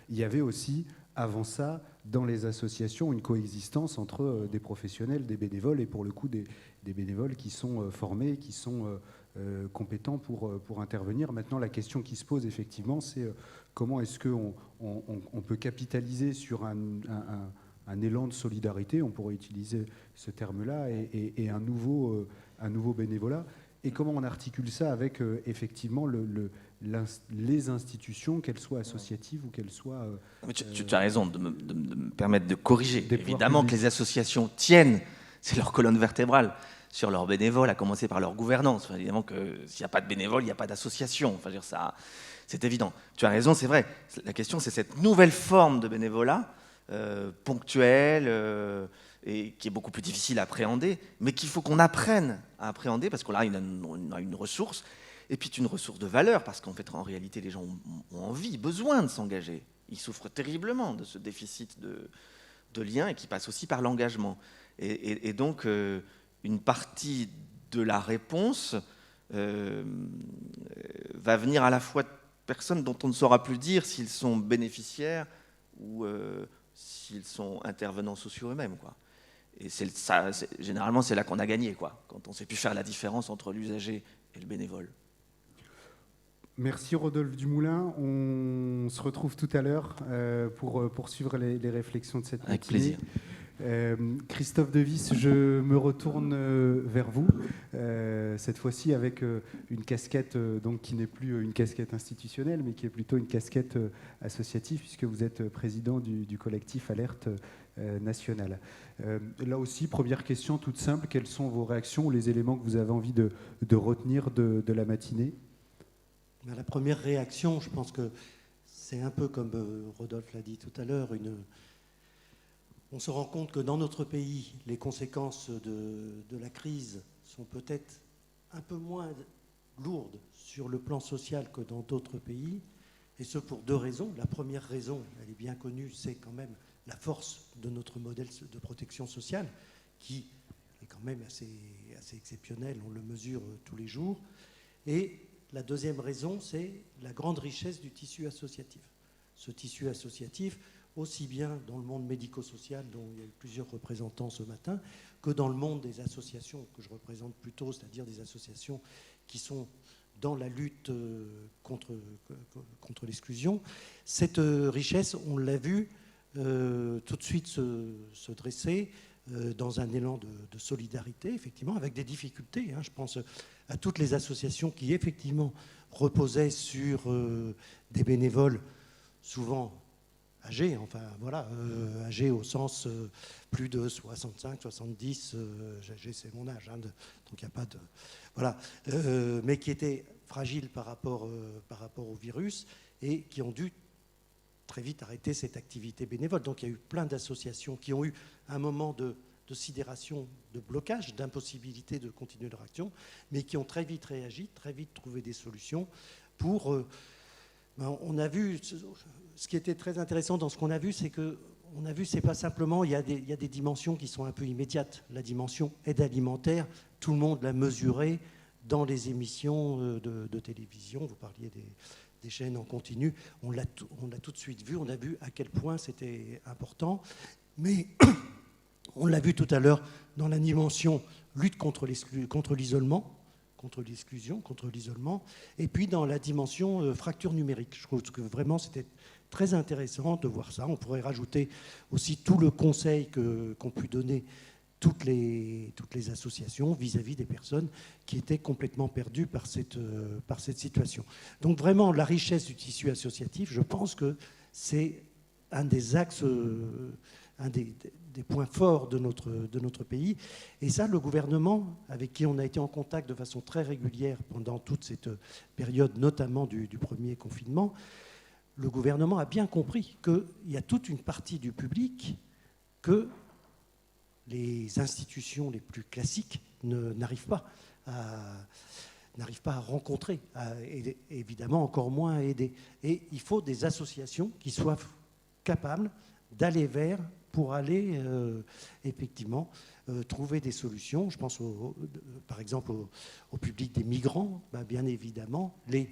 Speaker 1: il y avait aussi, avant ça, dans les associations, une coexistence entre des professionnels, des bénévoles, et pour le coup, des bénévoles qui sont formés, qui sont compétents pour intervenir. Maintenant, la question qui se pose, effectivement, c'est comment est-ce qu'on peut capitaliser sur un élan de solidarité, on pourrait utiliser ce terme-là, et un nouveau bénévolat, et comment on articule ça avec effectivement les institutions, qu'elles soient associatives ou qu'elles soient...
Speaker 6: tu as raison de me permettre de corriger. Évidemment que les associations tiennent, c'est leur colonne vertébrale, sur leurs bénévoles, à commencer par leur gouvernance. Enfin, évidemment que s'il n'y a pas de bénévoles, il n'y a pas d'association. Enfin, ça, c'est évident. Tu as raison, c'est vrai. La question, c'est cette nouvelle forme de bénévolat, ponctuelle, et qui est beaucoup plus difficile à appréhender, mais qu'il faut qu'on apprenne à appréhender, parce qu'on a une ressource, et puis une ressource de valeur, parce qu'en fait, en réalité, les gens ont envie, besoin de s'engager. Ils souffrent terriblement de ce déficit de lien, et qui passe aussi par l'engagement. Et donc, une partie de la réponse va venir à la fois de personnes dont on ne saura plus dire s'ils sont bénéficiaires ou s'ils sont intervenants sociaux eux-mêmes, quoi. Et généralement, c'est là qu'on a gagné, quoi, quand on ne sait plus faire la différence entre l'usager et le bénévole.
Speaker 1: Merci Rodolphe Dumoulin. On se retrouve tout à l'heure pour poursuivre les réflexions de cette matinée.
Speaker 6: Avec plaisir.
Speaker 1: Christophe Devis, je me retourne vers vous, cette fois-ci avec une casquette donc, qui n'est plus une casquette institutionnelle, mais qui est plutôt une casquette associative, puisque vous êtes président du collectif Alerte Nationale. Là aussi, première question toute simple, quelles sont vos réactions ou les éléments que vous avez envie de retenir de la matinée ?
Speaker 7: La première réaction, je pense que c'est un peu comme Rodolphe l'a dit tout à l'heure, on se rend compte que dans notre pays, les conséquences de la crise sont peut-être un peu moins lourdes sur le plan social que dans d'autres pays, et ce pour deux raisons. La première raison, elle est bien connue, c'est quand même la force de notre modèle de protection sociale, qui est quand même assez exceptionnel, on le mesure tous les jours. Et la deuxième raison, c'est la grande richesse du tissu associatif. Ce tissu associatif, aussi bien dans le monde médico-social, dont il y a eu plusieurs représentants ce matin, que dans le monde des associations que je représente plutôt, c'est-à-dire des associations qui sont dans la lutte contre l'exclusion. Cette richesse, on l'a vu tout de suite se dresser dans un élan de solidarité, effectivement, avec des difficultés. Je pense à toutes les associations qui, effectivement, reposaient sur des bénévoles souvent âgés, enfin voilà, âgés au sens plus de 65, 70, âgé c'est mon âge, donc il n'y a pas de... Voilà, mais qui étaient fragiles par rapport au virus et qui ont dû très vite arrêter cette activité bénévole. Donc il y a eu plein d'associations qui ont eu un moment de sidération, de blocage, d'impossibilité de continuer leur action, mais qui ont très vite réagi, très vite trouvé des solutions pour... on a vu, ce qui était très intéressant dans ce qu'on a vu, c'est que on a vu, c'est pas simplement, il y a des dimensions qui sont un peu immédiates. La dimension aide alimentaire, tout le monde l'a mesurée dans les émissions de télévision. Vous parliez des chaînes en continu. On l'a tout de suite vu. On a vu à quel point c'était important. Mais on l'a vu tout à l'heure dans la dimension lutte contre l'isolement, contre l'exclusion, contre l'isolement, et puis dans la dimension fracture numérique. Je trouve que vraiment c'était très intéressant de voir ça. On pourrait rajouter aussi tout le conseil qu'ont pu donner toutes les associations vis-à-vis des personnes qui étaient complètement perdues par cette situation. Donc vraiment, la richesse du tissu associatif, je pense que c'est un des axes, un des points forts de notre pays. Et ça, le gouvernement, avec qui on a été en contact de façon très régulière pendant toute cette période, notamment du premier confinement, le gouvernement a bien compris qu'il y a toute une partie du public que les institutions les plus classiques n'arrivent pas à rencontrer, et évidemment encore moins à aider. Et il faut des associations qui soient capables d'aller vers pour aller effectivement trouver des solutions. Je pense par exemple au public des migrants. Ben, bien évidemment, les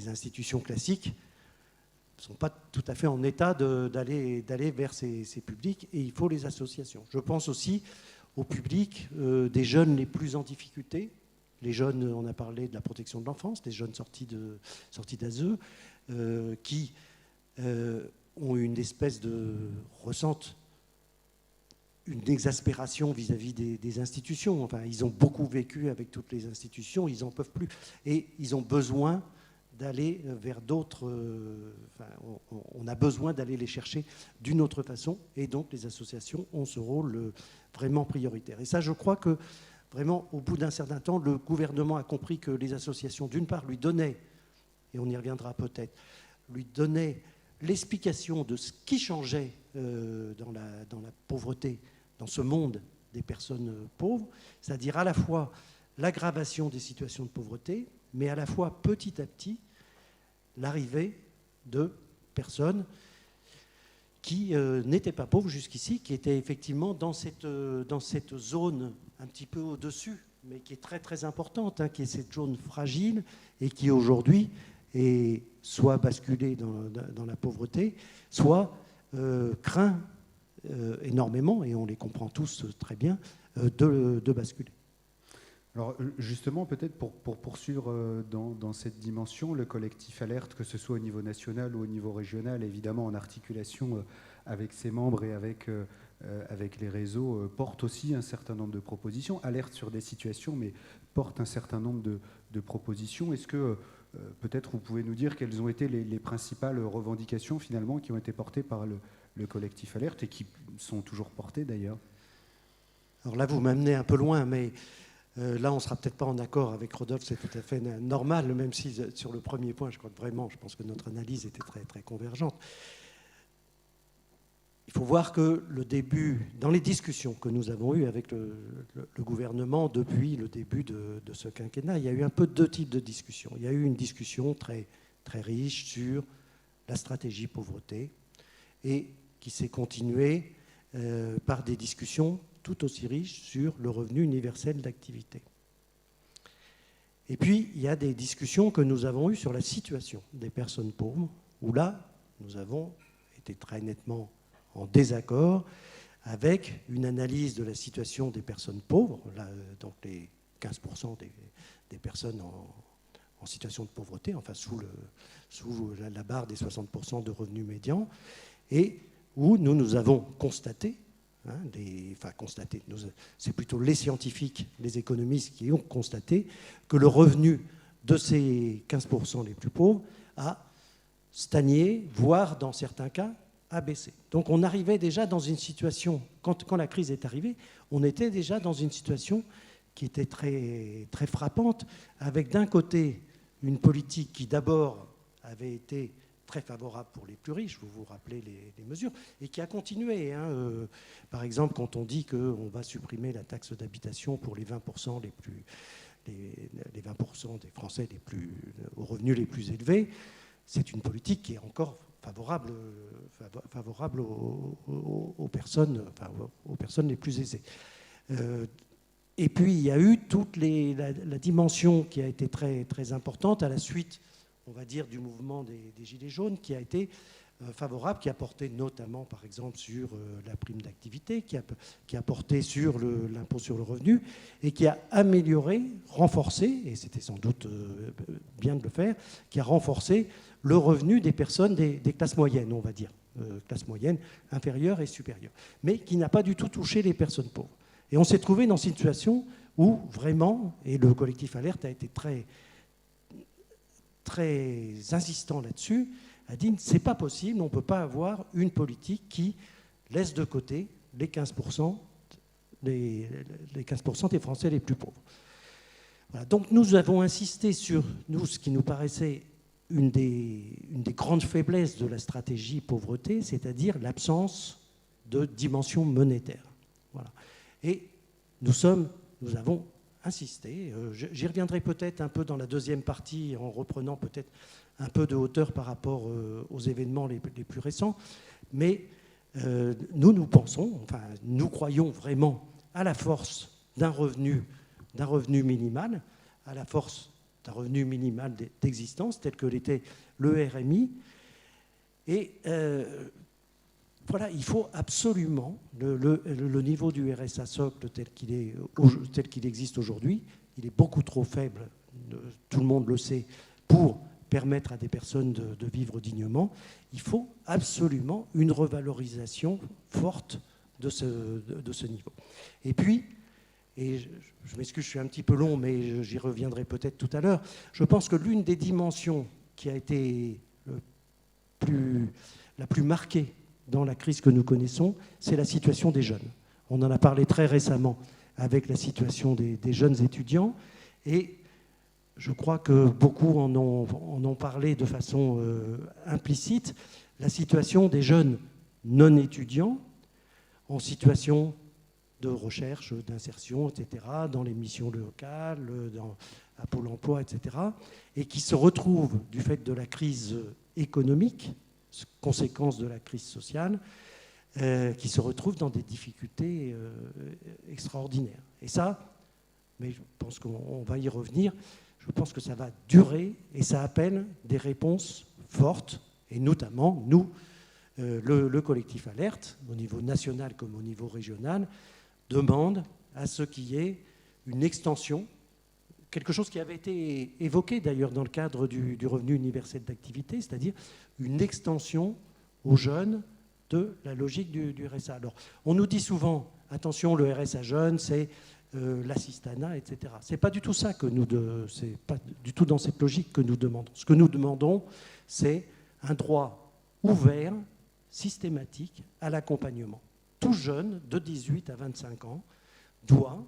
Speaker 7: institutions classiques ne sont pas tout à fait en état d'aller vers ces publics, et il faut les associations. Je pense aussi au public des jeunes les plus en difficulté. Les jeunes, on a parlé de la protection de l'enfance, des jeunes sortis d'ASE, qui ont une espèce ressentent une exaspération vis-à-vis des institutions. Enfin, ils ont beaucoup vécu avec toutes les institutions, ils n'en peuvent plus. Et ils ont besoin d'aller vers d'autres... on a besoin d'aller les chercher d'une autre façon, et donc les associations ont ce rôle vraiment prioritaire. Et ça, je crois que vraiment, au bout d'un certain temps, le gouvernement a compris que les associations, d'une part, lui donnaient, et on y reviendra peut-être, lui donnaient l'explication de ce qui changeait dans la pauvreté, dans ce monde des personnes pauvres, c'est-à-dire à la fois l'aggravation des situations de pauvreté, mais à la fois petit à petit l'arrivée de personnes qui n'étaient pas pauvres jusqu'ici, qui étaient effectivement dans cette zone un petit peu au-dessus, mais qui est très très importante, hein, qui est cette zone fragile et qui aujourd'hui est soit basculée dans la pauvreté, soit craint énormément, et on les comprend tous très bien, de basculer.
Speaker 1: Alors justement, peut-être pour poursuivre dans cette dimension, le collectif Alerte, que ce soit au niveau national ou au niveau régional, évidemment en articulation avec ses membres et avec les réseaux, porte aussi un certain nombre de propositions, alerte sur des situations, mais porte un certain nombre de propositions. Est-ce que peut-être vous pouvez nous dire quelles ont été les principales revendications finalement qui ont été portées par le collectif Alerte et qui sont toujours portées d'ailleurs?
Speaker 7: Alors là, vous m'amenez un peu loin, mais... là, on ne sera peut-être pas en accord avec Rodolphe, c'est tout à fait normal, même si sur le premier point, je pense que notre analyse était très, très convergente. Il faut voir que le début, dans les discussions que nous avons eues avec le gouvernement depuis le début de ce quinquennat, il y a eu un peu deux types de discussions. Il y a eu une discussion très, très riche sur la stratégie pauvreté et qui s'est continuée par des discussions tout aussi riche sur le revenu universel d'activité. Et puis, il y a des discussions que nous avons eues sur la situation des personnes pauvres, où là, nous avons été très nettement en désaccord avec une analyse de la situation des personnes pauvres, là, donc les 15% des personnes en situation de pauvreté, enfin sous la barre des 60% de revenus médians, et où nous avons constaté, c'est plutôt les scientifiques, les économistes qui ont constaté que le revenu de ces 15% les plus pauvres a stagné, voire dans certains cas a baissé. Donc on arrivait déjà dans une situation, quand la crise est arrivée, on était déjà dans une situation qui était très, très frappante, avec d'un côté une politique qui d'abord avait été très favorable pour les plus riches, vous vous rappelez les mesures, et qui a continué. Par exemple, quand on dit qu'on va supprimer la taxe d'habitation pour les 20% les 20% des Français aux revenus les plus élevés, c'est une politique qui est encore favorable aux personnes les plus aisées. Et puis, il y a eu toute la dimension qui a été très, très importante à la suite, on va dire, du mouvement des Gilets jaunes, qui a été favorable, qui a porté notamment, par exemple, sur la prime d'activité, qui a porté sur l'impôt sur le revenu, et qui a amélioré, renforcé, et c'était sans doute bien de le faire, qui a renforcé le revenu des personnes des classes moyennes, on va dire. classe moyenne, inférieure et supérieure, mais qui n'a pas du tout touché les personnes pauvres. Et on s'est trouvé dans une situation où vraiment, et le collectif Alerte a été très, très insistant là-dessus, a dit c'est pas possible, on ne peut pas avoir une politique qui laisse de côté les 15%, les 15% des Français les plus pauvres. Voilà. Donc nous avons insisté sur ce qui nous paraissait une des grandes faiblesses de la stratégie pauvreté, c'est-à-dire l'absence de dimension monétaire. Voilà. Et nous avons insisté. J'y reviendrai peut-être un peu dans la deuxième partie en reprenant peut-être un peu de hauteur par rapport aux événements les plus récents. Mais nous pensons, enfin nous croyons vraiment à la force d'un revenu minimal, à la force d'un revenu minimal d'existence tel que l'était le RMI. Et voilà, il faut absolument le niveau du RSA socle tel qu'il existe aujourd'hui. Il est beaucoup trop faible, tout le monde le sait, pour permettre à des personnes de vivre dignement. Il faut absolument une revalorisation forte de ce niveau. Et puis, et je m'excuse, je suis un petit peu long, mais j'y reviendrai peut-être tout à l'heure, je pense que l'une des dimensions qui a été la plus marquée dans la crise que nous connaissons, c'est la situation des jeunes. On en a parlé très récemment avec la situation des jeunes étudiants, et je crois que beaucoup en ont parlé de façon implicite, la situation des jeunes non étudiants en situation de recherche, d'insertion, etc., dans les missions locales, à Pôle emploi, etc., et qui se retrouvent, du fait de la crise économique, conséquence de la crise sociale, qui se retrouvent dans des difficultés extraordinaires. Et ça, mais je pense qu'on va y revenir, je pense que ça va durer et ça appelle des réponses fortes, et notamment, nous, le collectif Alerte, au niveau national comme au niveau régional, demande à ce qu'il y ait une extension, quelque chose qui avait été évoqué d'ailleurs dans le cadre du revenu universel d'activité, c'est-à-dire une extension aux jeunes de la logique du RSA. Alors, on nous dit souvent, attention, le RSA jeune, c'est l'assistanat, etc. C'est pas du tout ça c'est pas du tout dans cette logique que nous demandons. Ce que nous demandons, c'est un droit ouvert, systématique à l'accompagnement. Tout jeune de 18 à 25 ans doit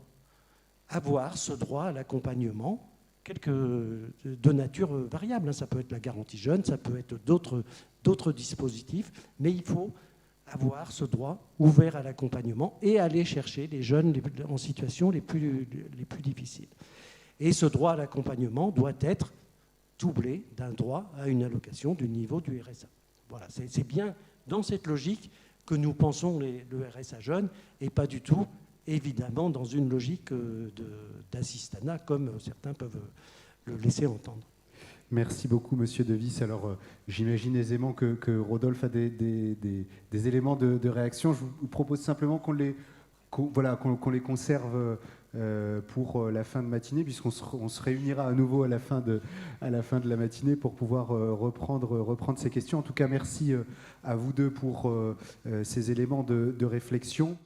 Speaker 7: avoir ce droit à l'accompagnement, de nature variable. Ça peut être la garantie jeune, ça peut être d'autres dispositifs, mais il faut avoir ce droit ouvert à l'accompagnement et aller chercher les jeunes en situation les plus difficiles. Et ce droit à l'accompagnement doit être doublé d'un droit à une allocation du niveau du RSA. Voilà, c'est bien dans cette logique que nous pensons le RSA jeune et pas du tout, évidemment, dans une logique d'assistanat comme certains peuvent le laisser entendre.
Speaker 1: Merci beaucoup, Monsieur Devis. Alors, j'imagine aisément que Rodolphe a des éléments de réaction. Je vous propose simplement qu'on les conserve pour la fin de matinée, puisqu'on se réunira à nouveau à la fin de la matinée pour pouvoir reprendre ces questions. En tout cas, merci à vous deux pour ces éléments de réflexion.